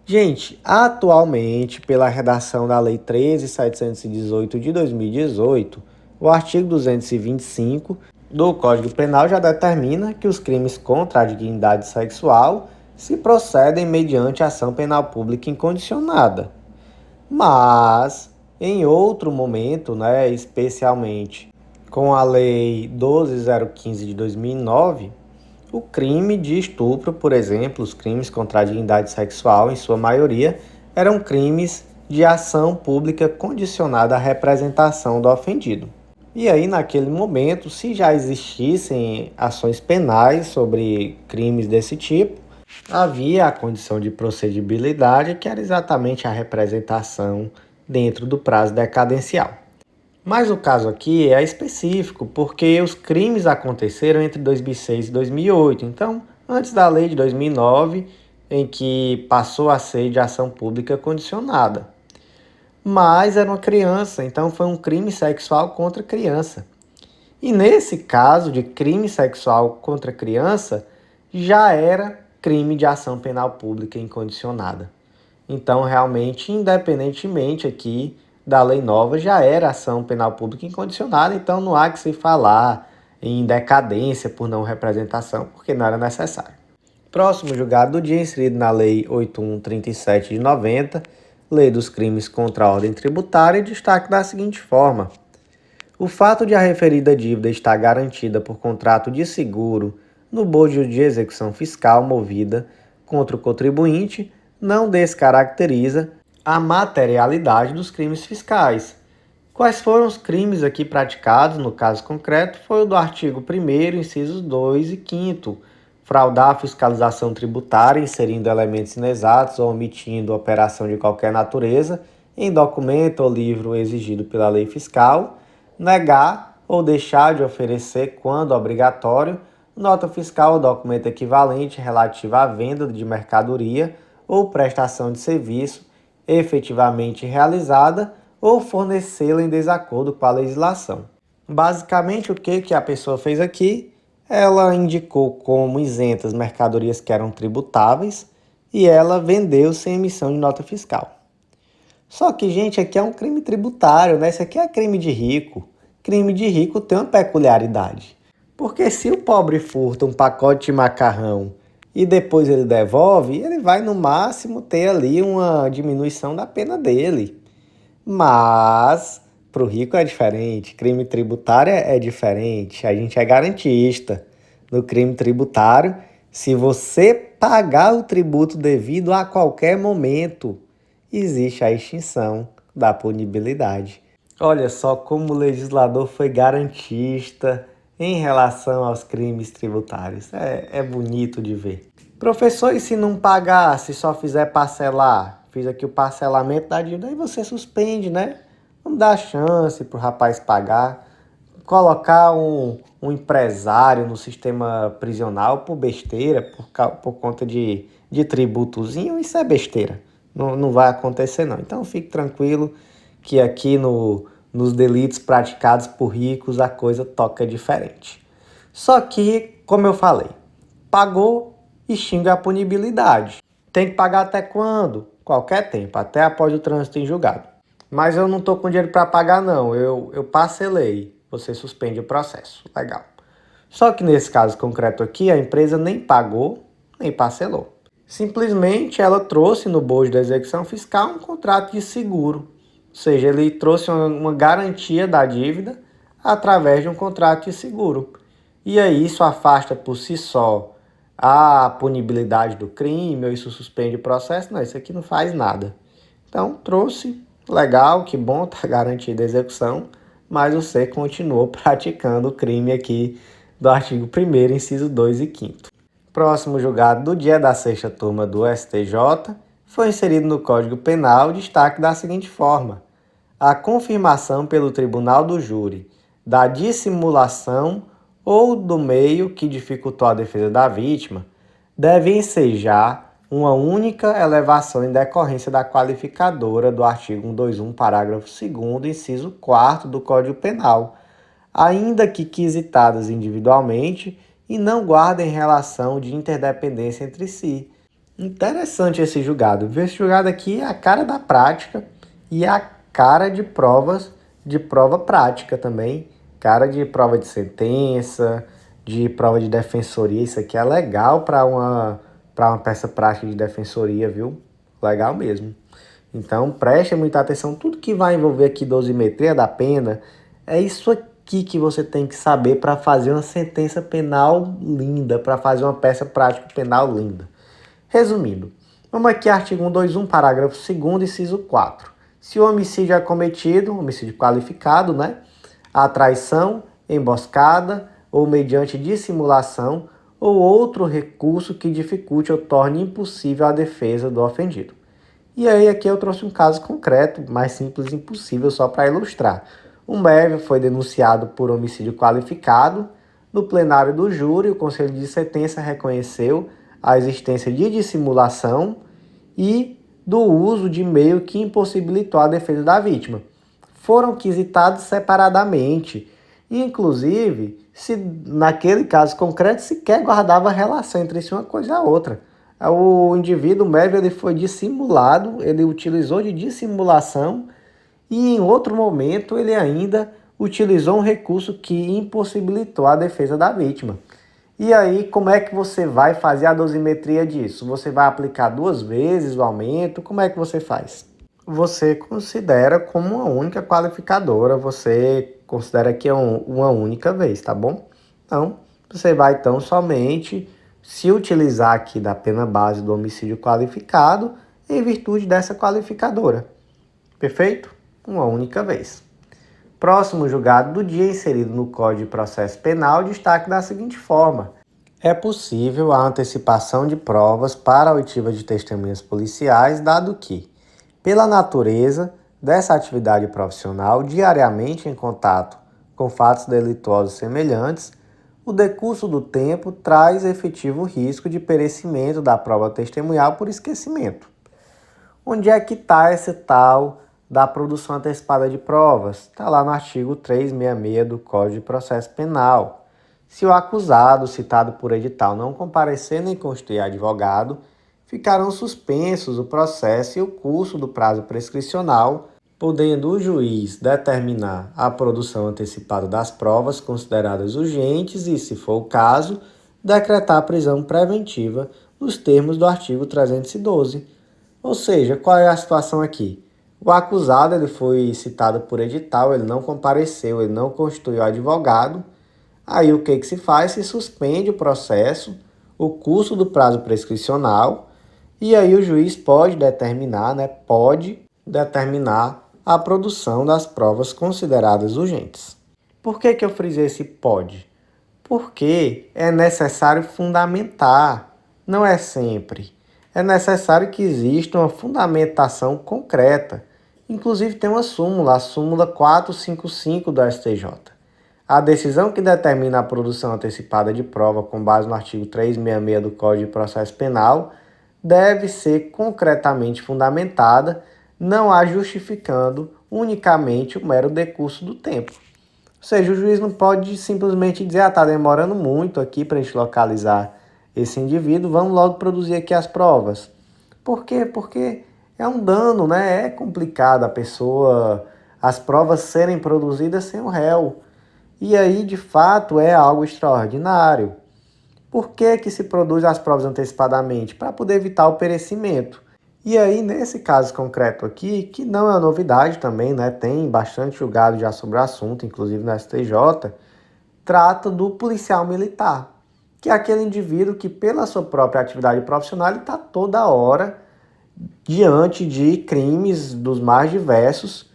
Gente, atualmente, pela redação da Lei 13.718 de 2018, o artigo 225 do Código Penal já determina que os crimes contra a dignidade sexual se procedem mediante ação penal pública incondicionada. Mas, em outro momento, especialmente com a Lei 12.015 de 2009, o crime de estupro, por exemplo, os crimes contra a dignidade sexual, em sua maioria, eram crimes de ação pública condicionada à representação do ofendido. E aí, naquele momento, se já existissem ações penais sobre crimes desse tipo, havia a condição de procedibilidade, que era exatamente a representação dentro do prazo decadencial. Mas o caso aqui é específico, porque os crimes aconteceram entre 2006 e 2008. Então, antes da lei de 2009, em que passou a ser de ação pública condicionada. Mas era uma criança, então foi um crime sexual contra criança. E nesse caso de crime sexual contra criança, já era crime de ação penal pública incondicionada. Então, realmente, independentemente aqui da lei nova, já era ação penal pública incondicionada, então não há que se falar em decadência por não representação, porque não era necessário. Próximo julgado do dia, inserido na Lei 8.137 de 90, Lei dos Crimes contra a Ordem Tributária, destaque da seguinte forma: o fato de a referida dívida estar garantida por contrato de seguro no bojo de execução fiscal movida contra o contribuinte não descaracteriza a materialidade dos crimes fiscais. Quais foram os crimes aqui praticados? No caso concreto, foi o do artigo 1º, incisos 2 e 5º, fraudar a fiscalização tributária, inserindo elementos inexatos ou omitindo operação de qualquer natureza em documento ou livro exigido pela lei fiscal, negar ou deixar de oferecer, quando obrigatório, nota fiscal ou documento equivalente relativo à venda de mercadoria ou prestação de serviço efetivamente realizada ou fornecê-la em desacordo com a legislação. Basicamente, o que a pessoa fez aqui? Ela indicou como isentas mercadorias que eram tributáveis e ela vendeu sem emissão de nota fiscal. Só que, gente, aqui é um crime tributário, né? Isso aqui é crime de rico. Crime de rico tem uma peculiaridade. Porque se o pobre furta um pacote de macarrão e depois ele devolve, ele vai no máximo ter ali uma diminuição da pena dele. Mas para o rico é diferente, crime tributário é diferente, a gente é garantista. No crime tributário, se você pagar o tributo devido a qualquer momento, existe a extinção da punibilidade. Olha só como o legislador foi garantista em relação aos crimes tributários. É bonito de ver. Professor, e se não pagar, se só fizer parcelar? Fiz aqui o parcelamento da dívida, aí você suspende, né? Vamos dar chance pro rapaz pagar. colocar um empresário no sistema prisional por besteira, por conta de tributozinho, isso é besteira. Não vai acontecer não. Então fique tranquilo que aqui nos delitos praticados por ricos a coisa toca diferente. Só que, como eu falei, pagou, extingue a punibilidade. Tem que pagar até quando? Qualquer tempo, até após o trânsito em julgado. Mas eu não estou com dinheiro para pagar não, eu parcelei. Você suspende o processo. Legal. Só que nesse caso concreto aqui, a empresa nem pagou, nem parcelou. Simplesmente ela trouxe no bojo da execução fiscal um contrato de seguro. Ou seja, ele trouxe uma garantia da dívida através de um contrato de seguro. E aí isso afasta por si só a punibilidade do crime, ou isso suspende o processo. Não, isso aqui não faz nada. Então trouxe, legal, que bom, está garantida a execução, mas você continuou praticando o crime aqui do artigo 1º, inciso 2 e 5º. Próximo julgado do dia da 6ª turma do STJ foi inserido no Código Penal destaque da seguinte forma: a confirmação pelo tribunal do júri da dissimulação ou do meio que dificultou a defesa da vítima deve ensejar uma única elevação em decorrência da qualificadora do artigo 121, parágrafo 2º, inciso 4º do Código Penal, ainda que quisitadas individualmente e não guardem relação de interdependência entre si. Interessante esse julgado. Esse julgado aqui é a cara da prática e a cara de provas, de prova prática também. Cara de prova de sentença, de prova de defensoria. Isso aqui é legal para uma peça prática de defensoria, viu? Legal mesmo. Então, preste muita atenção. Tudo que vai envolver aqui dosimetria da pena é isso aqui que você tem que saber para fazer uma sentença penal linda, para fazer uma peça prática penal linda. Resumindo, vamos aqui artigo 121, parágrafo 2º, inciso 4. Se o homicídio é cometido, homicídio qualificado, né? A traição, emboscada ou mediante dissimulação ou outro recurso que dificulte ou torne impossível a defesa do ofendido. E aí aqui eu trouxe um caso concreto, mais simples e impossível, só para ilustrar. Um médico foi denunciado por homicídio qualificado. No plenário do júri, o Conselho de Sentença reconheceu a existência de dissimulação e do uso de meio que impossibilitou a defesa da vítima. Foram quisitados separadamente. Inclusive, se naquele caso concreto sequer guardava relação entre si uma coisa e a outra. O indivíduo, o médico, ele foi dissimulado, ele utilizou de dissimulação e em outro momento ele ainda utilizou um recurso que impossibilitou a defesa da vítima. E aí, como é que você vai fazer a dosimetria disso? Você vai aplicar 2 vezes o aumento? Como é que você faz? Você considera como uma única qualificadora, você considera que é uma única vez, tá bom? Então, você vai então somente se utilizar aqui da pena base do homicídio qualificado em virtude dessa qualificadora. Perfeito? Uma única vez. Próximo julgado do dia inserido no Código de Processo Penal destaque da seguinte forma: é possível a antecipação de provas para a oitiva de testemunhas policiais, dado que, pela natureza dessa atividade profissional, diariamente em contato com fatos delituosos semelhantes, o decurso do tempo traz efetivo risco de perecimento da prova testemunhal por esquecimento. Onde é que está esse tal da produção antecipada de provas? Está lá no artigo 366 do Código de Processo Penal. Se o acusado, citado por edital, não comparecer nem constituir advogado, ficarão suspensos o processo e o curso do prazo prescricional, podendo o juiz determinar a produção antecipada das provas consideradas urgentes e, se for o caso, decretar a prisão preventiva nos termos do artigo 312. Ou seja, qual é a situação aqui? O acusado ele foi citado por edital, ele não compareceu, ele não constituiu advogado. Aí o que se faz? Se suspende o processo, o curso do prazo prescricional, e aí o juiz pode determinar, a produção das provas consideradas urgentes. Por que eu frisei esse pode? Porque é necessário fundamentar, não é sempre. É necessário que exista uma fundamentação concreta. Inclusive tem uma súmula, a súmula 455 do STJ. A decisão que determina a produção antecipada de prova com base no artigo 366 do Código de Processo Penal deve ser concretamente fundamentada, não a justificando unicamente o mero decurso do tempo. Ou seja, o juiz não pode simplesmente dizer, está demorando muito aqui para a gente localizar esse indivíduo, vamos logo produzir aqui as provas. Por quê? Porque é um dano, né? É complicado as provas serem produzidas sem o réu. E aí, de fato, é algo extraordinário. Por que que se produz as provas antecipadamente? Para poder evitar o perecimento. E aí, nesse caso concreto aqui, que não é novidade também, né? Tem bastante julgado já sobre o assunto, inclusive no STJ, trata do policial militar, que é aquele indivíduo que, pela sua própria atividade profissional, ele está toda hora diante de crimes dos mais diversos.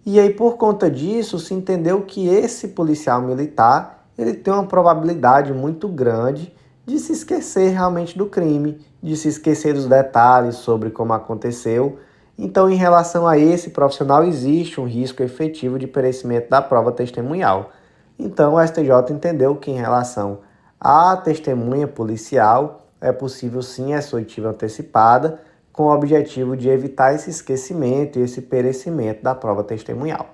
E aí, por conta disso, se entendeu que esse policial militar ele tem uma probabilidade muito grande de se esquecer realmente do crime, de se esquecer dos detalhes sobre como aconteceu. Então, em relação a esse profissional, existe um risco efetivo de perecimento da prova testemunhal. Então, o STJ entendeu que, em relação à testemunha policial, é possível sim essa oitiva antecipada, com o objetivo de evitar esse esquecimento e esse perecimento da prova testemunhal.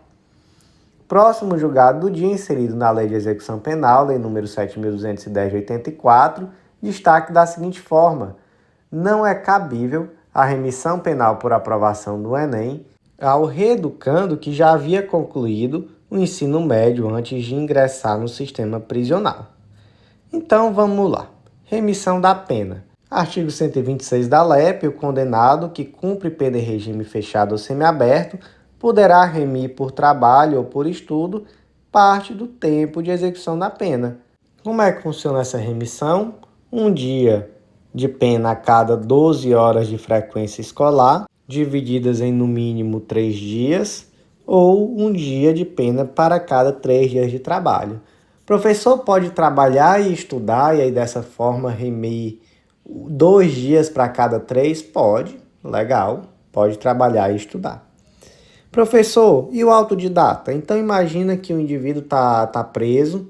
Próximo julgado do dia, inserido na Lei de Execução Penal, Lei nº 7.210 de 84, destaque da seguinte forma: não é cabível a remissão penal por aprovação do Enem ao reeducando que já havia concluído o ensino médio antes de ingressar no sistema prisional. Então vamos lá. Remissão da pena. Artigo 126 da LEP, o condenado que cumpre pena em regime fechado ou semiaberto poderá remir por trabalho ou por estudo parte do tempo de execução da pena. Como é que funciona essa remissão? Um dia de pena a cada 12 horas de frequência escolar, divididas em no mínimo 3 dias, ou um dia de pena para cada 3 dias de trabalho. O professor pode trabalhar e estudar e aí dessa forma remir 2 dias para cada 3? Pode, legal, pode trabalhar e estudar. Professor, e o autodidata? Então imagina que o indivíduo tá preso,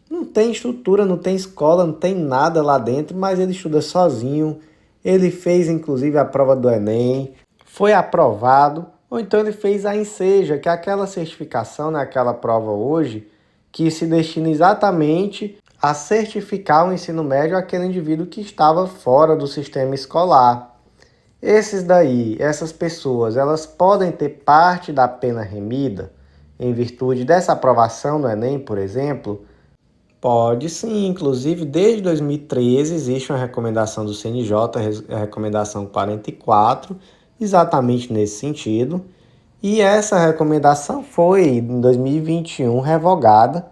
não tem estrutura, não tem escola, não tem nada lá dentro, mas ele estuda sozinho, ele fez inclusive a prova do Enem, foi aprovado, ou então ele fez a Enseja, que é aquela certificação, né, aquela prova hoje, que se destina exatamente a certificar o ensino médio àquele indivíduo que estava fora do sistema escolar. Essas pessoas, elas podem ter parte da pena remida em virtude dessa aprovação no Enem, por exemplo? Pode sim, inclusive desde 2013 existe uma recomendação do CNJ, a recomendação 44, exatamente nesse sentido. E essa recomendação foi, em 2021, revogada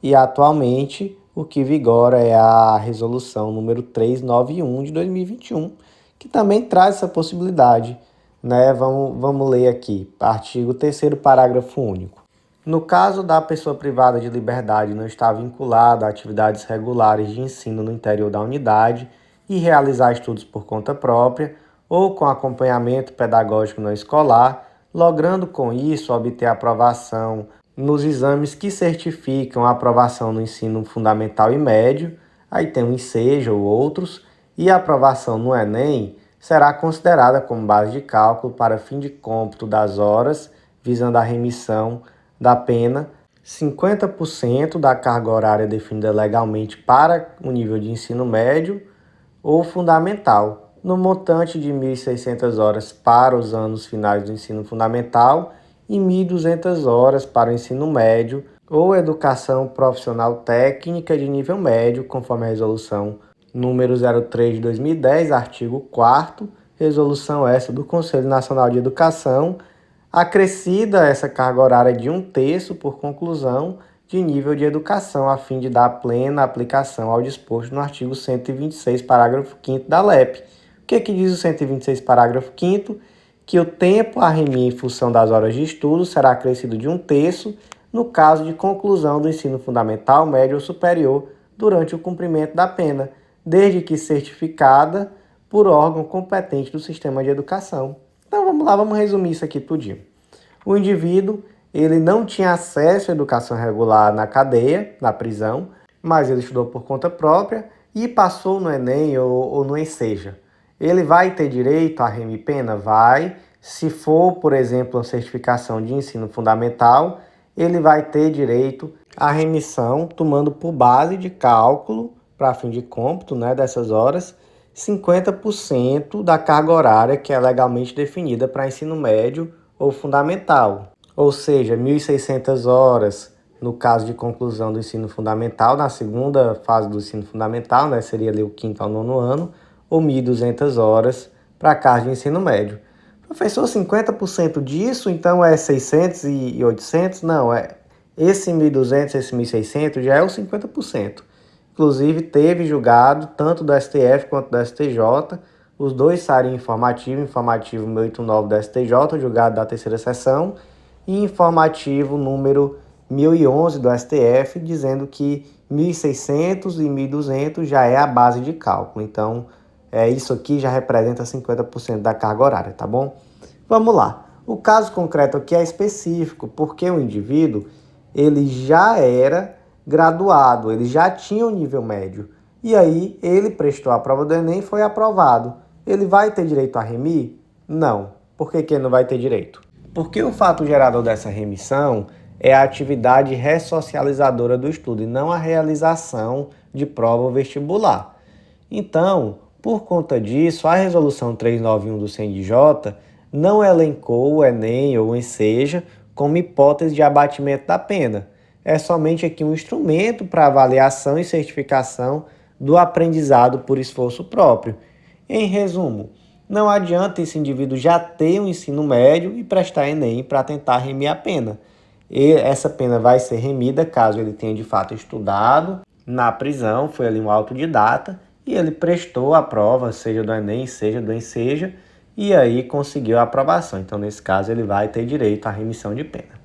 e atualmente o que vigora é a resolução número 391 de 2021, que também traz essa possibilidade, né? Vamos ler aqui, artigo 3º, parágrafo único. No caso da pessoa privada de liberdade não estar vinculada a atividades regulares de ensino no interior da unidade e realizar estudos por conta própria ou com acompanhamento pedagógico não escolar, logrando com isso obter aprovação nos exames que certificam a aprovação no ensino fundamental e médio, aí tem o Enseja ou outros, e a aprovação no Enem será considerada como base de cálculo para fim de cômputo das horas, visando a remissão da pena, 50% da carga horária definida legalmente para o nível de ensino médio ou fundamental, no montante de 1.600 horas para os anos finais do ensino fundamental e 1.200 horas para o ensino médio ou educação profissional técnica de nível médio, conforme a resolução número 03 de 2010, artigo 4º, resolução essa do Conselho Nacional de Educação, acrescida essa carga horária de 1/3 por conclusão de nível de educação, a fim de dar plena aplicação ao disposto no artigo 126, parágrafo 5º da LEP. O que diz o 126, parágrafo 5º? Que o tempo a remir em função das horas de estudo será acrescido de 1/3 no caso de conclusão do ensino fundamental, médio ou superior durante o cumprimento da pena, desde que certificada por órgão competente do sistema de educação. Então vamos lá, vamos resumir isso aqui tudinho. O indivíduo Ele não tinha acesso à educação regular na cadeia, na prisão, mas ele estudou por conta própria e passou no Enem ou no Enseja. Ele vai ter direito a remipena? Vai. Se for, por exemplo, uma certificação de ensino fundamental, ele vai ter direito à remissão, tomando por base de cálculo, para fim de cômputo, né, dessas horas, 50% da carga horária que é legalmente definida para ensino médio ou fundamental. Ou seja, 1.600 horas no caso de conclusão do ensino fundamental, na segunda fase do ensino fundamental, né, seria ali o quinto ao nono ano, ou 1.200 horas para caso de ensino médio. Professor, 50% disso, então é 600 e 800? Não, esse 1.200, esse 1.600 já é os 50%. Inclusive, teve julgado, tanto do STF quanto do STJ, os dois saíram informativo 1089 do STJ, julgado da terceira sessão, e informativo número 1011 do STF, dizendo que 1.600 e 1.200 já é a base de cálculo. Então, isso aqui já representa 50% da carga horária, tá bom? Vamos lá. O caso concreto aqui é específico, porque o indivíduo ele já era graduado, ele já tinha o nível médio. E aí, ele prestou a prova do Enem e foi aprovado. Ele vai ter direito a remir? Não. Por que ele não vai ter direito? Porque o fato gerador dessa remissão é a atividade ressocializadora do estudo e não a realização de prova vestibular. Então, por conta disso, a resolução 391 do CNJ não elencou o Enem ou o Enseja como hipótese de abatimento da pena. É somente aqui um instrumento para avaliação e certificação do aprendizado por esforço próprio. Em resumo, não adianta esse indivíduo já ter um ensino médio e prestar Enem para tentar remir a pena. E essa pena vai ser remida caso ele tenha de fato estudado na prisão, foi ali um autodidata, e ele prestou a prova, seja do Enem, seja do Enseja, e aí conseguiu a aprovação. Então, nesse caso, ele vai ter direito à remissão de pena.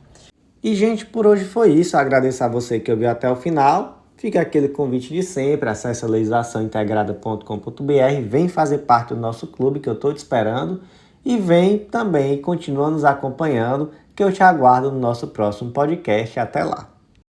E, gente, por hoje foi isso. Agradeço a você que ouviu até o final. Fica aquele convite de sempre, acesse a legislaçãointegrada.com.br, vem fazer parte do nosso clube, que eu estou te esperando, e vem também, continua nos acompanhando, que eu te aguardo no nosso próximo podcast. Até lá!